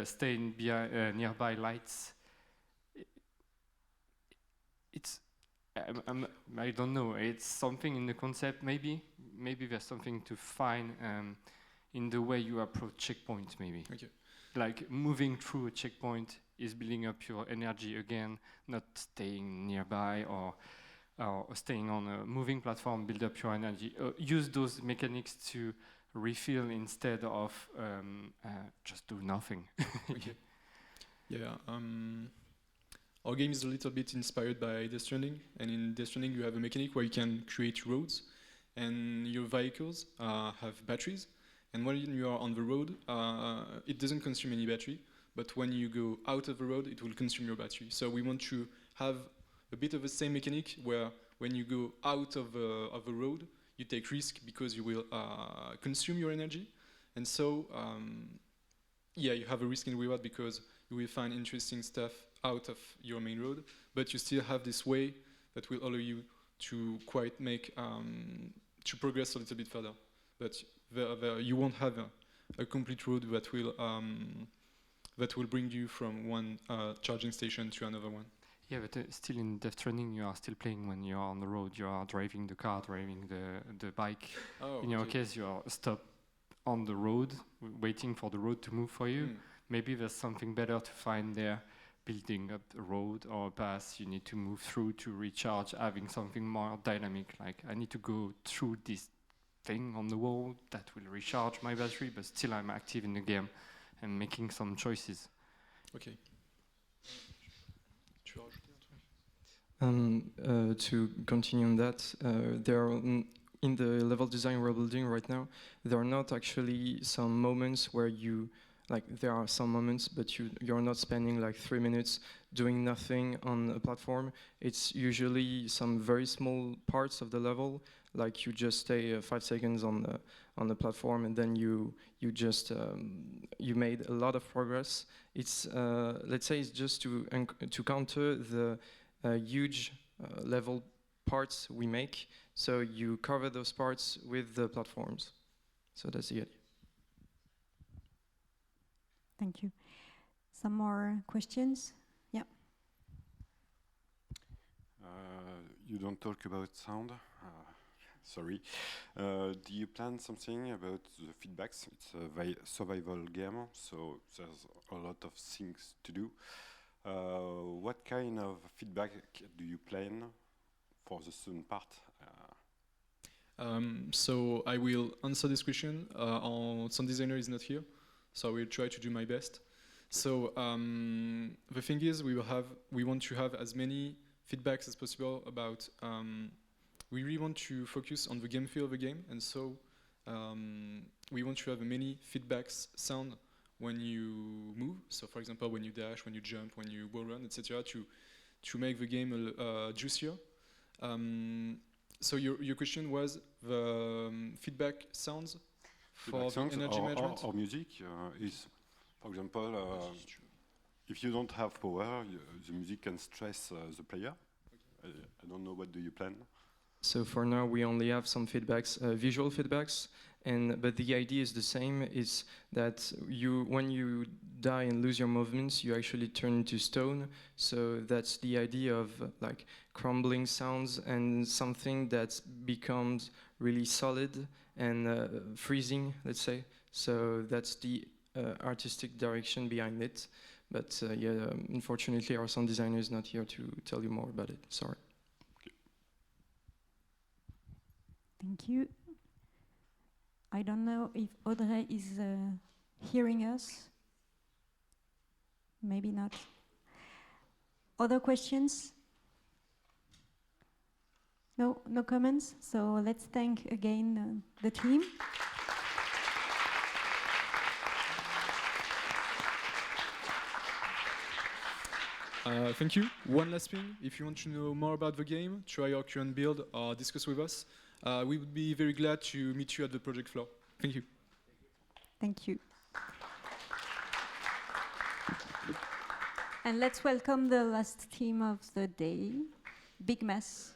stay nearby lights. I don't know. It's something in the concept. Maybe there's something to find in the way you approach checkpoint. Maybe like moving through a checkpoint is building up your energy again, not staying nearby or staying on a moving platform. Build up your energy. Use those mechanics to refill instead of just do nothing. Yeah. Our game is a little bit inspired by Death Stranding, and in Death Stranding you have a mechanic where you can create roads, and your vehicles have batteries, and when you are on the road, it doesn't consume any battery, but when you go out of the road, it will consume your battery. So we want to have a bit of the same mechanic where when you go out of the road, you take risk because you will consume your energy, and so yeah, you have a risk and reward because you will find interesting stuff out of your main road, but you still have this way that will allow you to quite make to progress a little bit further. But you won't have a complete road that will bring you from one charging station to another one. Yeah, but still in Death Stranding, you are still playing when you are on the road. You are driving the car, driving the bike. Oh, in your case, you are stopped on the road, waiting for the road to move for you. Maybe there's something better to find there, building up a road or a path you need to move through to recharge, having something more dynamic, like I need to go through this thing on the wall that will recharge my battery, but still I'm active in the game and making some choices. Okay. To continue on that, there are in the level design we're building right now, there are not actually some moments where you, like there are some moments, but you're not spending like 3 minutes doing nothing on a platform. It's usually some very small parts of the level, like you just stay 5 seconds on the platform, and then you just you made a lot of progress. It's let's say it's just to counter the huge level parts we make. So you cover those parts with the platforms. So that's the idea. Thank you. Some more questions? Yeah. You don't talk about sound. Sorry. Do you plan something about the feedbacks? It's a survival game, so there's a lot of things to do. What kind of feedback do you plan for the soon part? So I will answer this question. Our sound designer is not here, so I will try to do my best. So the thing is, we want to have as many feedbacks as possible about. We really want to focus on the game feel of the game, and so we want to have many feedbacks sound when you move. So, for example, when you dash, when you jump, when you wall run, etc., to make the game juicier. So your question was the feedback sounds for the energy management? Or music is, for example, if you don't have power, the music can stress the player. Okay. I don't know, what do you plan? So for now, we only have some feedbacks, visual feedbacks, but the idea is the same. Is that when you die and lose your movements, you actually turn into stone. So that's the idea of like crumbling sounds and something that becomes really solid and freezing, let's say. So that's the artistic direction behind it. But yeah, unfortunately, our sound designer is not here to tell you more about it. Sorry. Thank you. I don't know if Audrey is hearing us. Maybe not. Other questions? No comments. So let's thank again the team. Thank you. One last thing, if you want to know more about the game, try our current build or discuss with us. We would be very glad to meet you at the project floor. Thank you. Thank you. And let's welcome the last team of the day, Big Mess.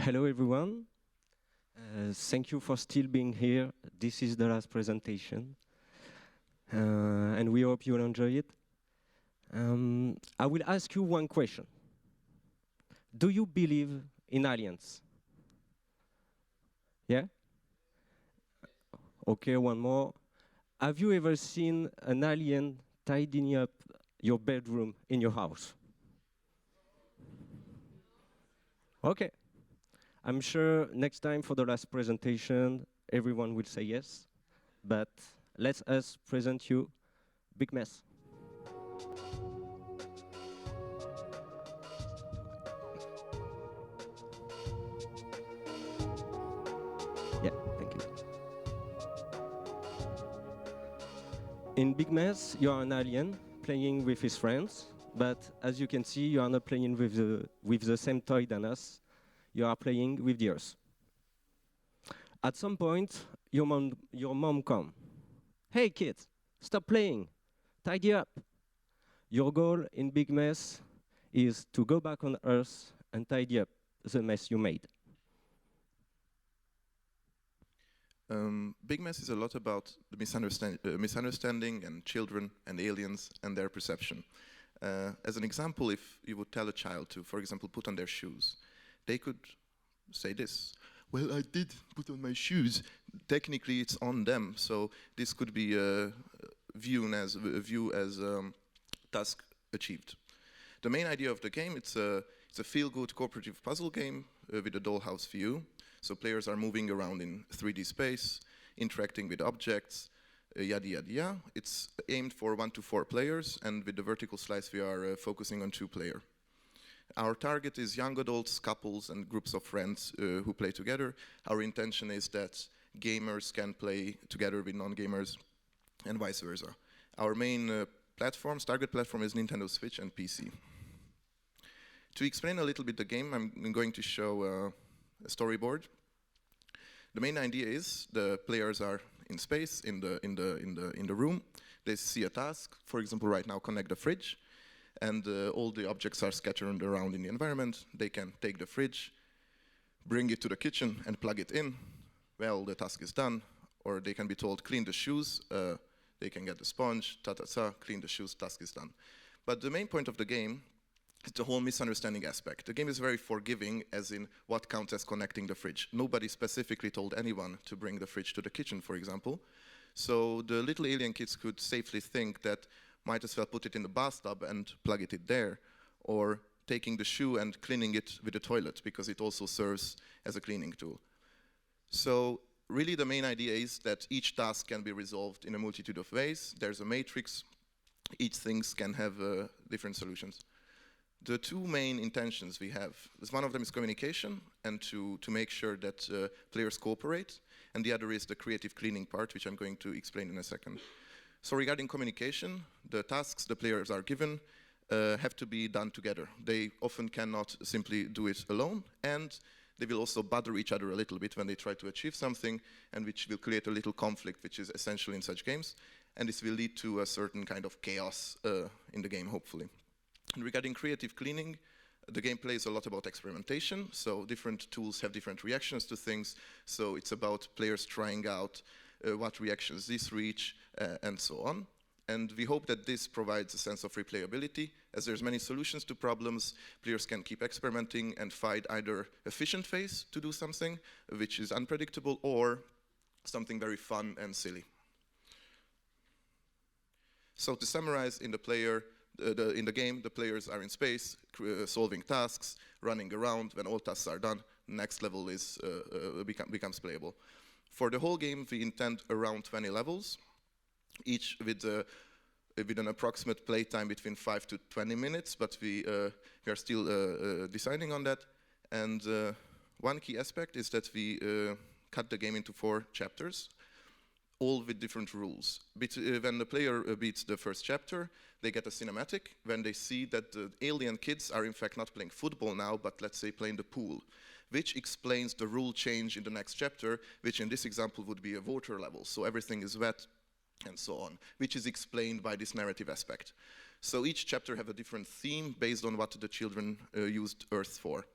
Hello everyone. Thank you for still being here. This is the last presentation. And we hope you'll enjoy it. I will ask you one question. Do you believe in aliens? Yeah? Okay, one more. Have you ever seen an alien tidying up your bedroom in your house? Okay. I'm sure next time for the last presentation, everyone will say yes. But let us present you Big Mess. Yeah, thank you. In Big Mess, you are an alien playing with his friends, but as you can see, you are not playing with the same toy than us. You are playing with the earth. At some point, your mom comes. Hey kids, stop playing, tidy up. Your goal in Big Mess is to go back on Earth and tidy up the mess you made. Big Mess is a lot about the misunderstanding and children and aliens and their perception. As an example, if you would tell a child to, for example, put on their shoes, they could say this: well, I did put on my shoes. Technically, it's on them, so this could be viewed as task achieved. The main idea of the game, it's a feel-good cooperative puzzle game with a dollhouse view. So players are moving around in 3D space, interacting with objects, yada yada yada. It's aimed for 1 to 4 players, and with the vertical slice, we are focusing on 2-player. Our target is young adults, couples, and groups of friends who play together. Our intention is that gamers can play together with non-gamers and vice versa. Our main target platform is Nintendo Switch and PC. To explain a little bit the game, I'm going to show a storyboard. The main idea is the players are in space, in the room. They see a task, for example, right now, connect the fridge. And all the objects are scattered around in the environment. They can take the fridge, bring it to the kitchen and plug it in. Well, the task is done. Or they can be told, clean the shoes. They can get the sponge, clean the shoes, task is done. But the main point of the game is the whole misunderstanding aspect. The game is very forgiving, as in what counts as connecting the fridge. Nobody specifically told anyone to bring the fridge to the kitchen, for example. So the little alien kids could safely think that might as well put it in the bathtub and plug it in there, or taking the shoe and cleaning it with the toilet, because it also serves as a cleaning tool. So really the main idea is that each task can be resolved in a multitude of ways. There's a matrix. Each thing can have different solutions. The two main intentions we have, one of them is communication, and to make sure that players cooperate, and the other is the creative cleaning part, which I'm going to explain in a second. So regarding communication, the tasks the players are given have to be done together. They often cannot simply do it alone, and they will also bother each other a little bit when they try to achieve something, and which will create a little conflict, which is essential in such games, and this will lead to a certain kind of chaos in the game, hopefully. And regarding creative cleaning, the game plays a lot about experimentation, so different tools have different reactions to things, so it's about players trying out what reactions this reach, and so on. And we hope that this provides a sense of replayability. As there's many solutions to problems, players can keep experimenting and find either efficient ways to do something, which is unpredictable, or something very fun and silly. So to summarize, in the game, the players are in space, solving tasks, running around. When all tasks are done, next level is becomes playable. For the whole game, we intend around 20 levels, each with an approximate play time between 5 to 20 minutes, but we are still deciding on that. And one key aspect is that we cut the game into 4 chapters, all with different rules. When the player beats the first chapter, they get a cinematic when they see that the alien kids are in fact not playing football now, but let's say playing the pool, which explains the rule change in the next chapter, which in this example would be a water level, so everything is wet and so on, which is explained by this narrative aspect. So each chapter have a different theme based on what the children used Earth for.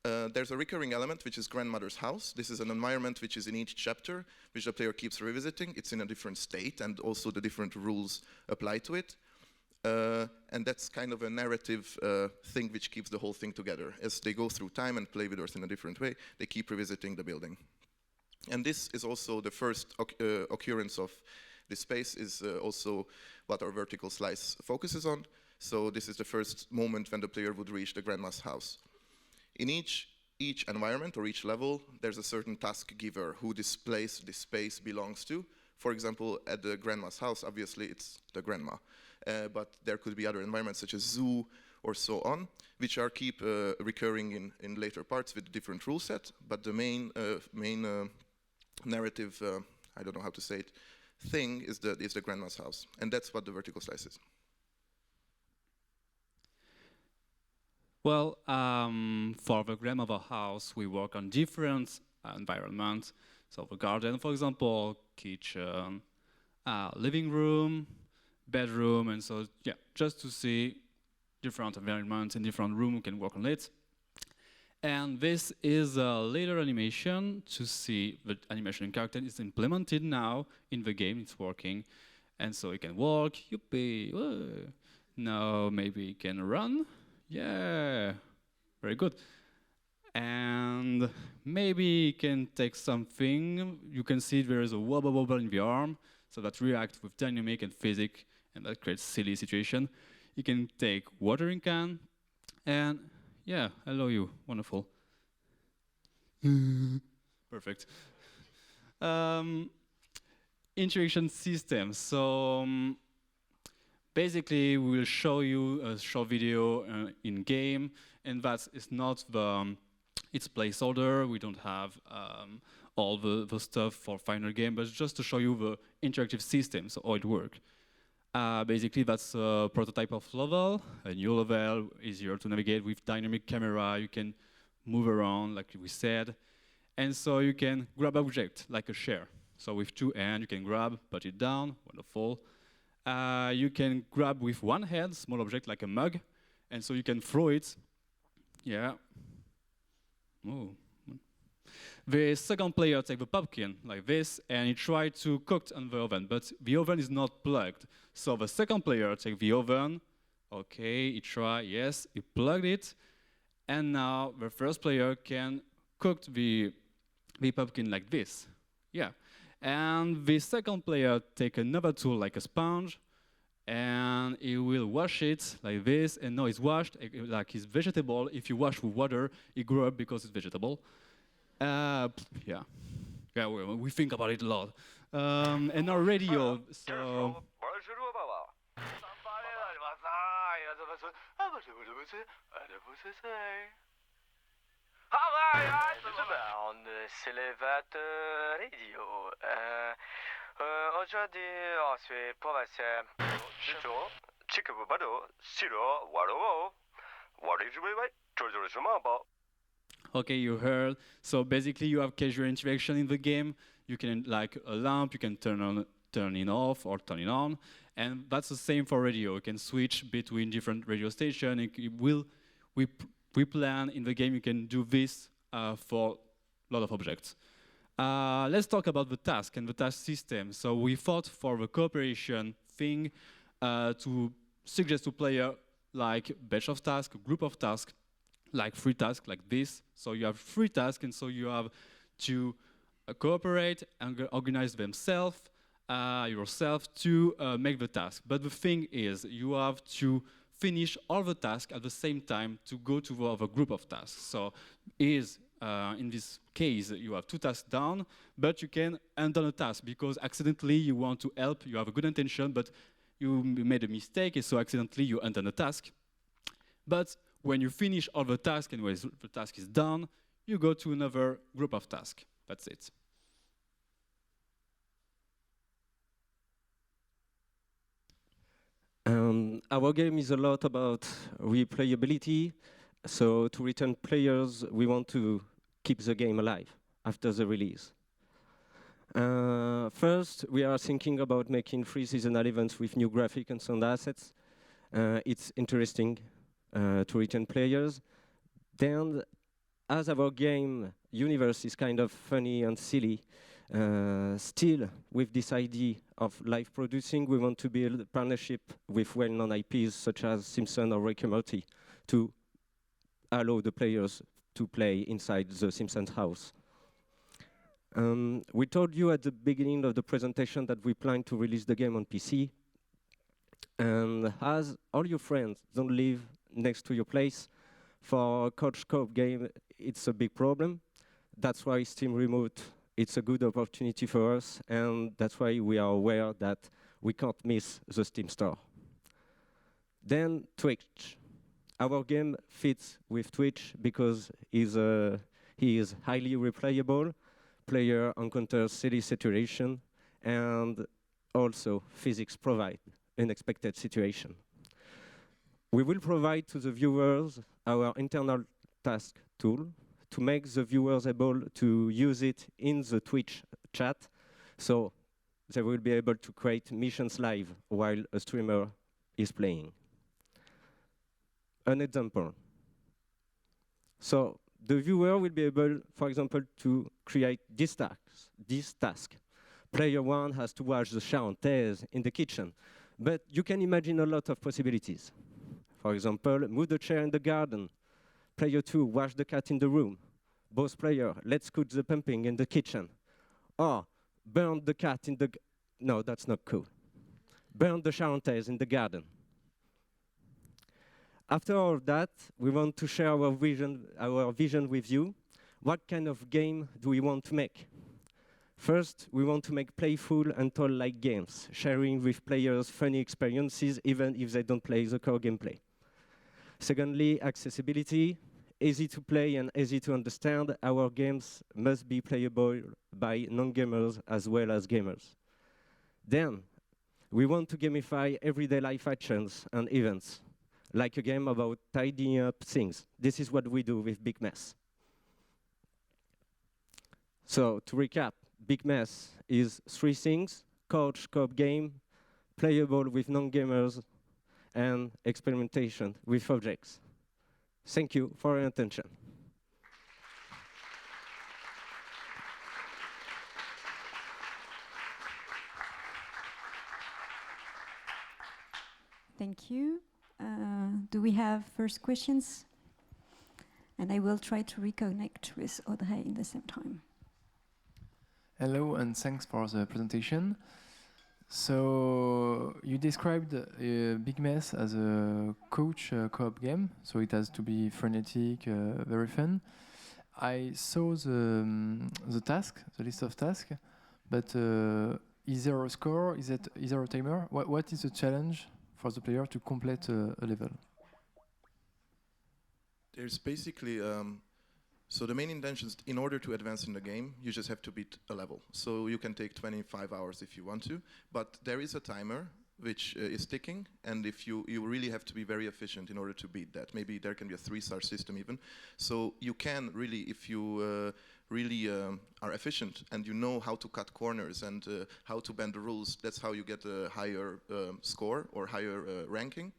there's a recurring element, which is grandmother's house. This is an environment which is in each chapter, which the player keeps revisiting. It's in a different state, and also the different rules apply to it. And that's kind of a narrative thing which keeps the whole thing together. As they go through time and play with Earth in a different way, they keep revisiting the building. And this is also the first occurrence of this space, is also what our vertical slice focuses on. So this is the first moment when the player would reach the grandma's house. In each environment or each level, there's a certain task giver who this space belongs to. For example, at the grandma's house, obviously it's the grandma. But there could be other environments such as zoo or so on, which are keep recurring in later parts with different rule set. But the main narrative, I don't know how to say it, thing is the grandma's house. And that's what the vertical slice is. Well, for the grandmother house, we work on different environments. So the garden, for example, kitchen, living room, bedroom, and so, yeah, just to see different environments in different rooms, we can work on it. And this is a later animation to see the animation character is implemented now in the game, it's working. And so you can walk, yippee, whoa. Now maybe you can run. Yeah, very good. And maybe you can take something. You can see there is a wobble in the arm, so that reacts with dynamic and physics, and that creates silly situation. You can take watering can, and yeah, hello you, wonderful. Perfect. Interaction system. So basically, we'll show you a short video in game, and that is not the it's placeholder. We don't have all the stuff for final game, but just to show you the interactive system, so how it works. Basically, that's a prototype of level. A new level, easier to navigate with dynamic camera. You can move around, like we said, and so you can grab object like a chair. So with two hands, you can grab, put it down. Wonderful. You can grab with one hand, small object like a mug, and so you can throw it. Yeah. Oh. The second player takes the pumpkin like this, and he tries to cook on the oven, but the oven is not plugged. So the second player takes the oven. Okay, he tries. Yes, he plugged it, and now the first player can cook the pumpkin like this. Yeah. And the second player takes another tool like a sponge, and he will wash it like this, and now it's washed like it's vegetable. If you wash with water, it grows up because it's vegetable. Yeah, we think about it a lot. And our radio, so... C'est le radio. Aujourd'hui, on suit pour Okay, you heard. So basically, you have casual interaction in the game. You can, like a lamp, you can turn it off or turn it on, and that's the same for radio. You can switch between different radio stations. We plan in the game you can do this for a lot of objects. Let's talk about the task and the task system. So we thought for the cooperation thing to suggest to player like batch of tasks, group of tasks, like 3 tasks like this. So you have 3 tasks, and so you have to cooperate and organize themselves, yourself to make the task. But the thing is, you have to finish all the tasks at the same time to go to the other group of tasks. So in this case, you have 2 tasks done, but you can undo a task because accidentally you want to help, you have a good intention, but you made a mistake, and so accidentally you undo a task. But when you finish all the tasks and when the task is done, you go to another group of tasks. That's it. Our game is a lot about replayability. So to return players, we want to keep the game alive after the release. First, we are thinking about making free seasonal events with new graphic and sound assets. It's interesting to return players. Then, as our game universe is kind of funny and silly, still with this idea of live producing, we want to build a partnership with well-known IPs such as Simpson or Rick and Morty to allow the players to play inside the Simpsons house. We told you at the beginning of the presentation that we plan to release the game on PC. And as all your friends don't live next to your place, for a couch co-op game, it's a big problem. That's why Steam Remote, it's a good opportunity for us, and that's why we are aware that we can't miss the Steam store. Then Twitch. Our game fits with Twitch because he is highly replayable, player encounters silly situation, and also physics provide unexpected situation. We will provide to the viewers our internal task tool to make the viewers able to use it in the Twitch chat, so they will be able to create missions live while a streamer is playing. An example. So the viewer will be able, for example, to create this task. Player 1 has to wash the Charentaise in the kitchen, but you can imagine a lot of possibilities. For example, move the chair in the garden. Player 2, wash the cat in the room. Both players, let's cook the pumpkin in the kitchen. Or burn the cat in the... No, that's not cool. Burn the Charentaise in the garden. After all of that, we want to share our vision with you. What kind of game do we want to make? First, we want to make playful and toy-like games, sharing with players funny experiences, even if they don't play the core gameplay. Secondly, accessibility, easy to play and easy to understand. Our games must be playable by non-gamers as well as gamers. Then, we want to gamify everyday life actions and events, like a game about tidying up things. This is what we do with Big Mess. So, to recap, Big Mess is 3 things: couch co-op game, playable with non-gamers, and experimentation with objects. Thank you for your attention. Thank you. Do we have first questions? And I will try to reconnect with Audrey in the same time. Hello, and thanks for the presentation. So you described Big Mess as a couch co-op game, so it has to be frenetic, very fun. I saw the task, the list of tasks, but is there a score? Is there a timer? What is the challenge for the player to complete a level? There's basically, so the main intention is, in order to advance in the game, you just have to beat a level. So you can take 25 hours if you want to, but there is a timer which is ticking, and if you really have to be very efficient in order to beat that. Maybe there can be a 3-star system even. So you can really, if you really are efficient and you know how to cut corners and how to bend the rules, that's how you get a higher score or higher ranking.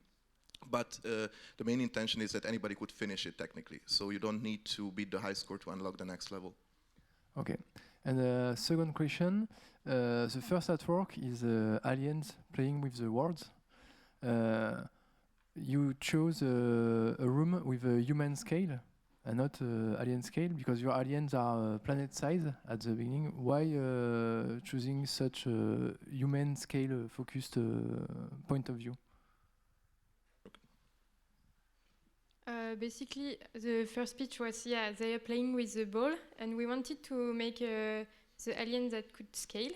But the main intention is that anybody could finish it technically, so you don't need to beat the high score to unlock the next level. Okay. And the second question, the first artwork is aliens playing with the words. You chose a room with a human scale and not alien scale, because your aliens are planet size at the beginning. Why choosing such a human scale focused point of view? Basically, the first pitch was, they are playing with the ball, and we wanted to make the alien that could scale.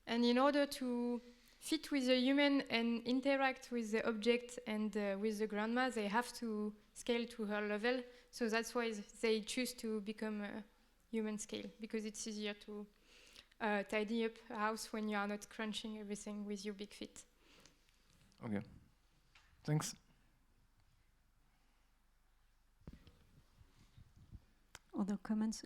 And in order to fit with the human and interact with the object and with the grandma, they have to scale to her level. So that's why they choose to become a human scale, because it's easier to tidy up a house when you are not crunching everything with your big feet. Okay. Thanks. Other comments?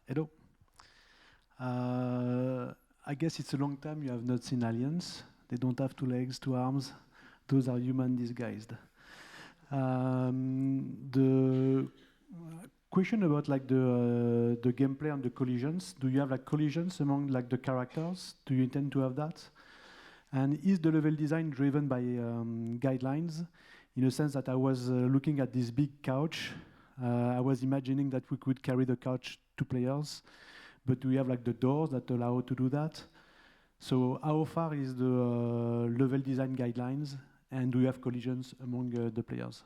Hello. I guess it's a long time you have not seen aliens. They don't have 2 legs, 2 arms. Those are human disguised. The question about like the gameplay and the collisions. Do you have like collisions among like the characters? Do you intend to have that? And is the level design driven by guidelines? In a sense that I was looking at this big couch. I was imagining that we could carry the couch 2 players, but do we have like the doors that allow to do that? So how far is the level design guidelines, and do you have collisions among the players?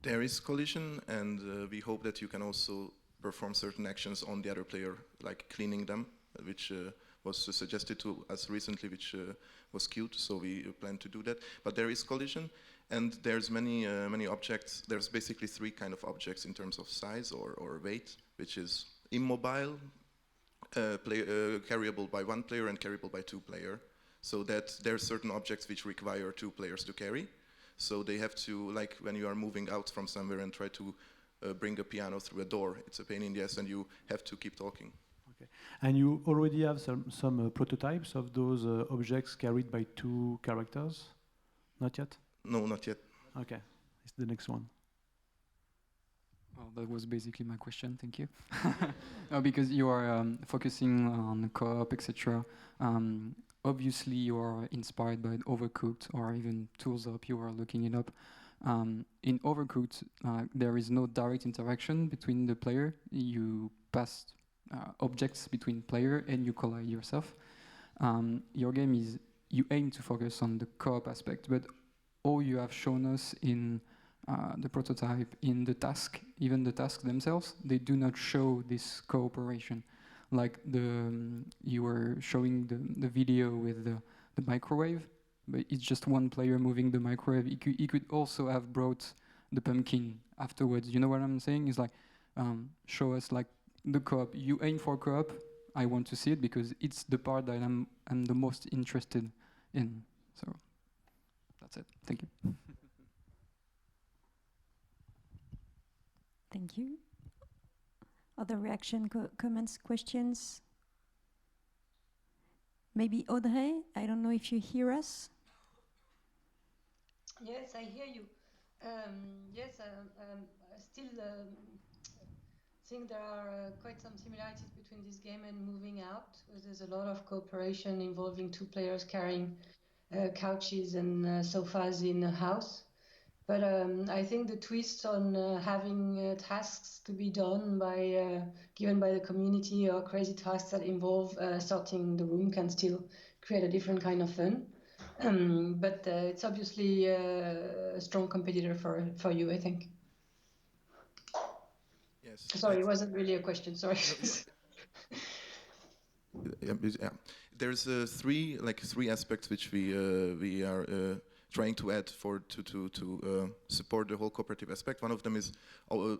There is collision, and we hope that you can also perform certain actions on the other player, like cleaning them, which was suggested to us recently, which was cute, so we plan to do that. But there is collision, and there's many objects. There's basically 3 kind of objects in terms of size or weight, which is immobile, carryable by 1 player and carryable by 2 players. So that there are certain objects which require 2 players to carry. So they have to, like when you are moving out from somewhere and try to bring a piano through a door, it's a pain in the ass and you have to keep talking. Okay. And you already have some prototypes of those objects carried by 2 characters? Not yet? No, not yet. Okay, it's the next one. Well, that was basically my question. Thank you. Because you are focusing on co-op, etc. Obviously, you are inspired by Overcooked or even Tools Up. You are looking it up. In Overcooked, there is no direct interaction between the player. You pass objects between player and you collide yourself. Your game is, you aim to focus on the co-op aspect, but all you have shown us in the prototype, in the task, even the tasks themselves, they do not show this cooperation. Like you were showing the video with the microwave, but it's just 1 player moving the microwave. He could also have brought the pumpkin afterwards. You know what I'm saying? It's like, show us like the co-op. You aim for co-op. I want to see it because it's the part that I'm the most interested in. So that's it. Thank you. Thank you. Other reaction, comments, questions? Maybe Audrey, I don't know if you hear us. Yes, I hear you. Yes, I still think there are quite some similarities between this game and Moving Out. There's a lot of cooperation involving 2 players carrying couches and sofas in a house. But I think the twist on having tasks to be done by given by the community or crazy tasks that involve sorting the room can still create a different kind of fun. But it's obviously a strong competitor for you, I think. Yes. Sorry, it wasn't really a question. Sorry. Yeah. There's 3 aspects which we are trying to add to support the whole cooperative aspect. One of them is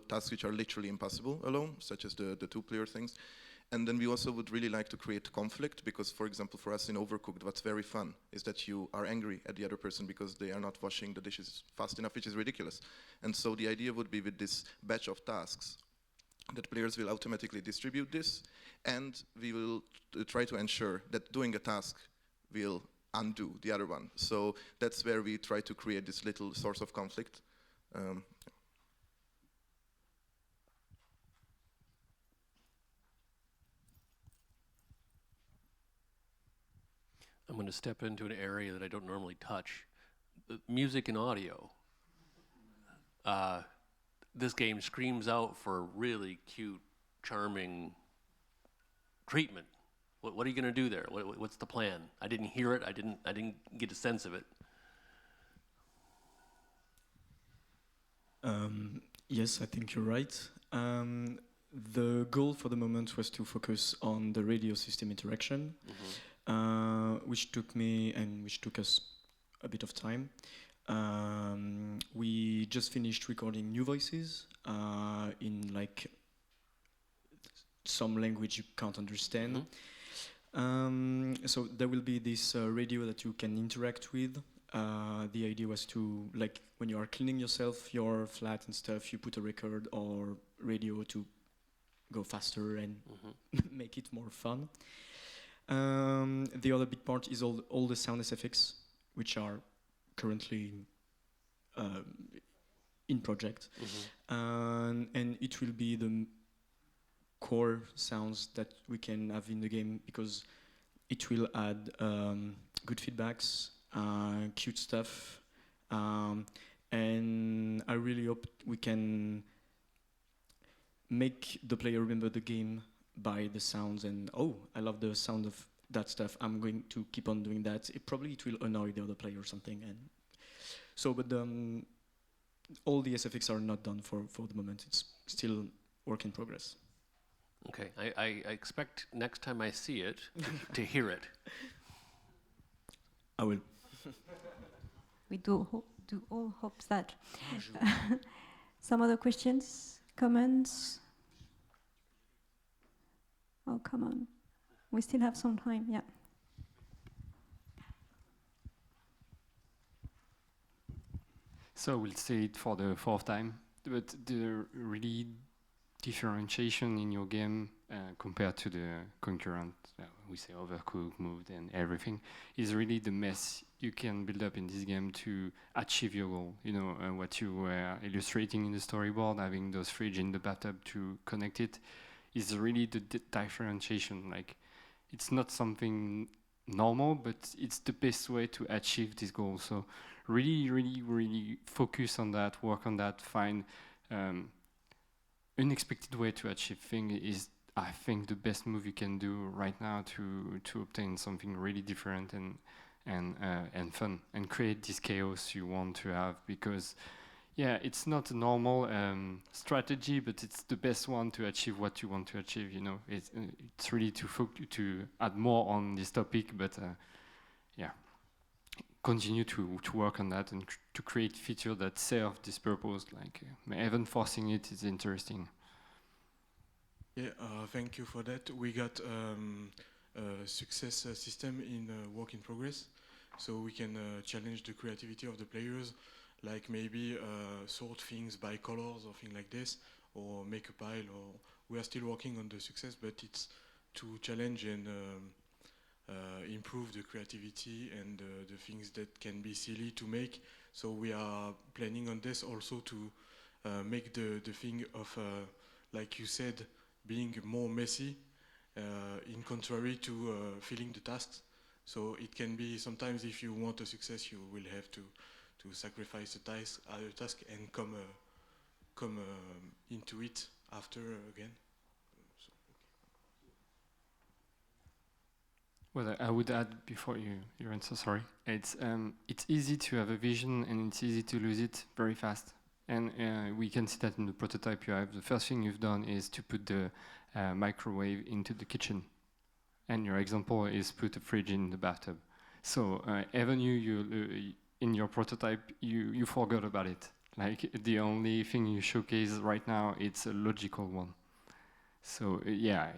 tasks which are literally impossible alone, such as the 2-player things. And then we also would really like to create conflict because, for example, for us in Overcooked, what's very fun is that you are angry at the other person because they are not washing the dishes fast enough, which is ridiculous. And so the idea would be with this batch of tasks that players will automatically distribute this, and we will try to ensure that doing a task will undo the other one. So that's where we try to create this little source of conflict. I'm going to step into an area that I don't normally touch. Music and audio. This game screams out for really cute, charming treatment. What are you going to do there? What's the plan? I didn't hear it. I didn't get a sense of it. Yes, I think you're right. The goal for the moment was to focus on the radio system interaction, which took us a bit of time. We just finished recording new voices in like some language you can't understand. So there will be this radio that you can interact with. The idea was to, like, when you are cleaning yourself, your flat and stuff, you put a record or radio to go faster and make it more fun. The other big part is all the sound effects, which are currently in project, and it will be the core sounds that we can have in the game, because it will add good feedbacks, cute stuff, and I really hope we can make the player remember the game by the sounds, and I love the sound of that stuff, I'm going to keep on doing that. It will annoy the other player or something, and so, but all the SFX are not done for the moment. It's still work in progress. Okay, I expect next time I see it to hear it. I will. We do all hope that. Some other questions, comments? Oh, come on. We still have some time, yeah. So we'll say it for the fourth time, but the really differentiation in your game compared to the concurrent, we say overcooked, moved, and everything, is really the mess you can build up in this game to achieve your goal. You know, what you were illustrating in the storyboard, having those fridge in the bathtub to connect it, is really the differentiation. Like, it's not something normal, but it's the best way to achieve this goal. So really, really, really focus on that, work on that, find unexpected way to achieve things is, I think, the best move you can do right now to obtain something really different and fun, and create this chaos you want to have, because yeah, it's not a normal strategy, but it's the best one to achieve what you want to achieve. You know, it's really to add more on this topic, but yeah, continue to work on that and to create features that serve this purpose. Like even forcing it is interesting. Yeah, thank you for that. We got a success system in work in progress, so we can challenge the creativity of the players. Like maybe sort things by colors or things like this, or make a pile. Or we are still working on the success, but it's to challenge and improve the creativity and the things that can be silly to make. So we are planning on this also to make the thing of, like you said, being more messy, in contrary to filling the tasks. So it can be sometimes, if you want a success, you will have to sacrifice a task and come into it after again. So, Well, I would add before you answer. Sorry, it's easy to have a vision and it's easy to lose it very fast. And we can see that in the prototype you have. The first thing you've done is to put the microwave into the kitchen, and your example is put a fridge in the bathtub. So even you in your prototype, you forgot about it. Like, the only thing you showcase right now, it's a logical one. So yeah,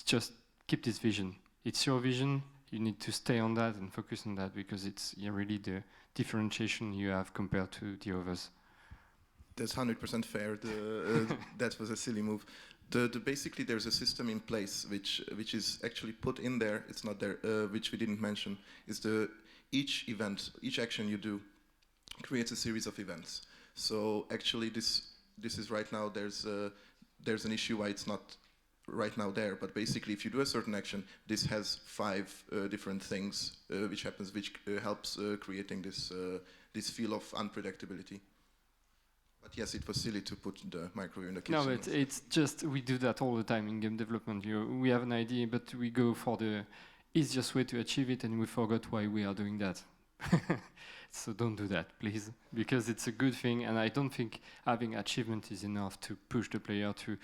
just keep this vision. It's your vision. You need to stay on that and focus on that, because it's really the differentiation you have compared to the others. That's 100% fair. That was a silly move. Basically, there's a system in place which is actually put in there. It's not there, which we didn't mention. Is each event, each action you do, creates a series of events. So actually, this is right now. There's an issue why it's not right now there. But basically, if you do a certain action, this has 5 different things which happens, which helps creating this feel of unpredictability. But yes, it was silly to put the microwave in the kitchen. No, but it's just, we do that all the time in game development. We have an idea, but we go for the easiest way to achieve it, and we forgot why we are doing that. So don't do that, please, because it's a good thing, and I don't think having achievement is enough to push the player to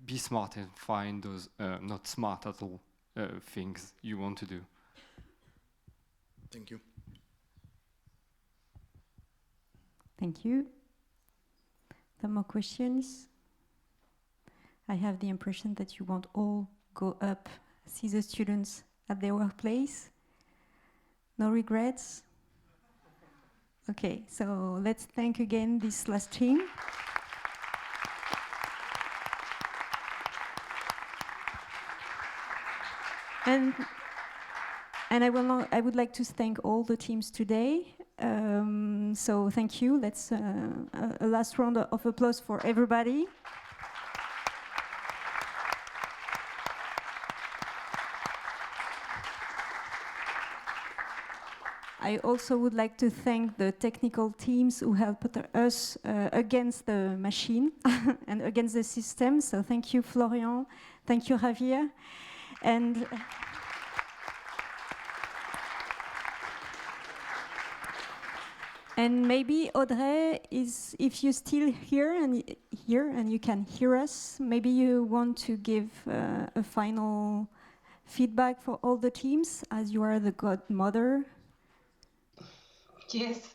be smart and find those not smart at all things you want to do. Thank you. Thank you. Some more questions? I have the impression that you won't all go up, see the students at their workplace. No regrets? Okay, so let's thank again this last team. And I would like to thank all the teams today. So thank you. Let's a last round of applause for everybody. I also would like to thank the technical teams who helped us against the machine and against the system. So thank you, Florian. Thank you, Javier. And maybe Audrey, if you're still here and you can hear us, maybe you want to give a final feedback for all the teams, as you are the godmother. Yes,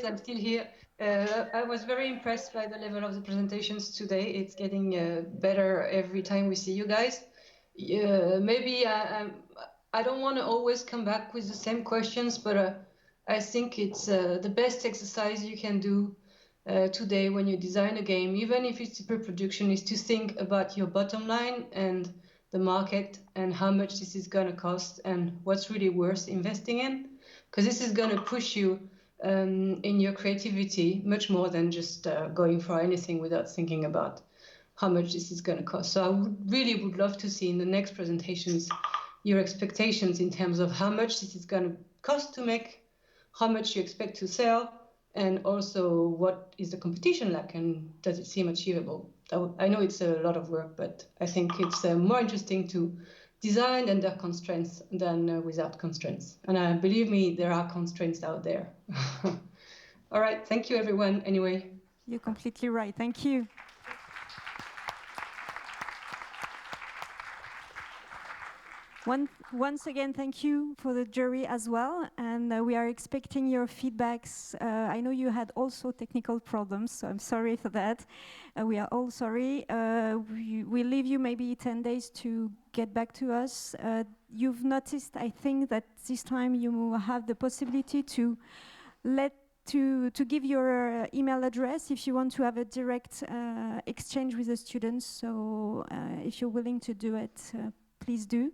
I'm still here. I was very impressed by the level of the presentations today. It's getting better every time we see you guys. Maybe I don't want to always come back with the same questions, but I think it's the best exercise you can do today when you design a game, even if it's pre-production, is to think about your bottom line and the market and how much this is going to cost and what's really worth investing in. Because this is going to push you in your creativity much more than just going for anything without thinking about how much this is going to cost. So I really would love to see in the next presentations your expectations in terms of how much this is going to cost to make, how much you expect to sell, and also what is the competition like and does it seem achievable? I know it's a lot of work, but I think it's more interesting to design under constraints than without constraints. And believe me, there are constraints out there. All right, thank you everyone anyway. You're completely right, thank you. Once again, thank you for the jury as well, and we are expecting your feedbacks. I know you had also technical problems, so I'm sorry for that. We are all sorry. We leave you maybe 10 days to get back to us. You've noticed, I think, that this time you have the possibility to give your email address if you want to have a direct exchange with the students. So if you're willing to do it, please do.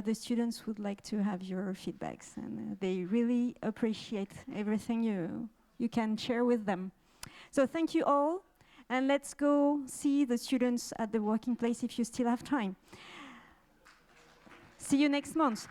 The students would like to have your feedbacks, and they really appreciate everything you can share with them. So thank you all, and let's go see the students at the working place if you still have time. See you next month.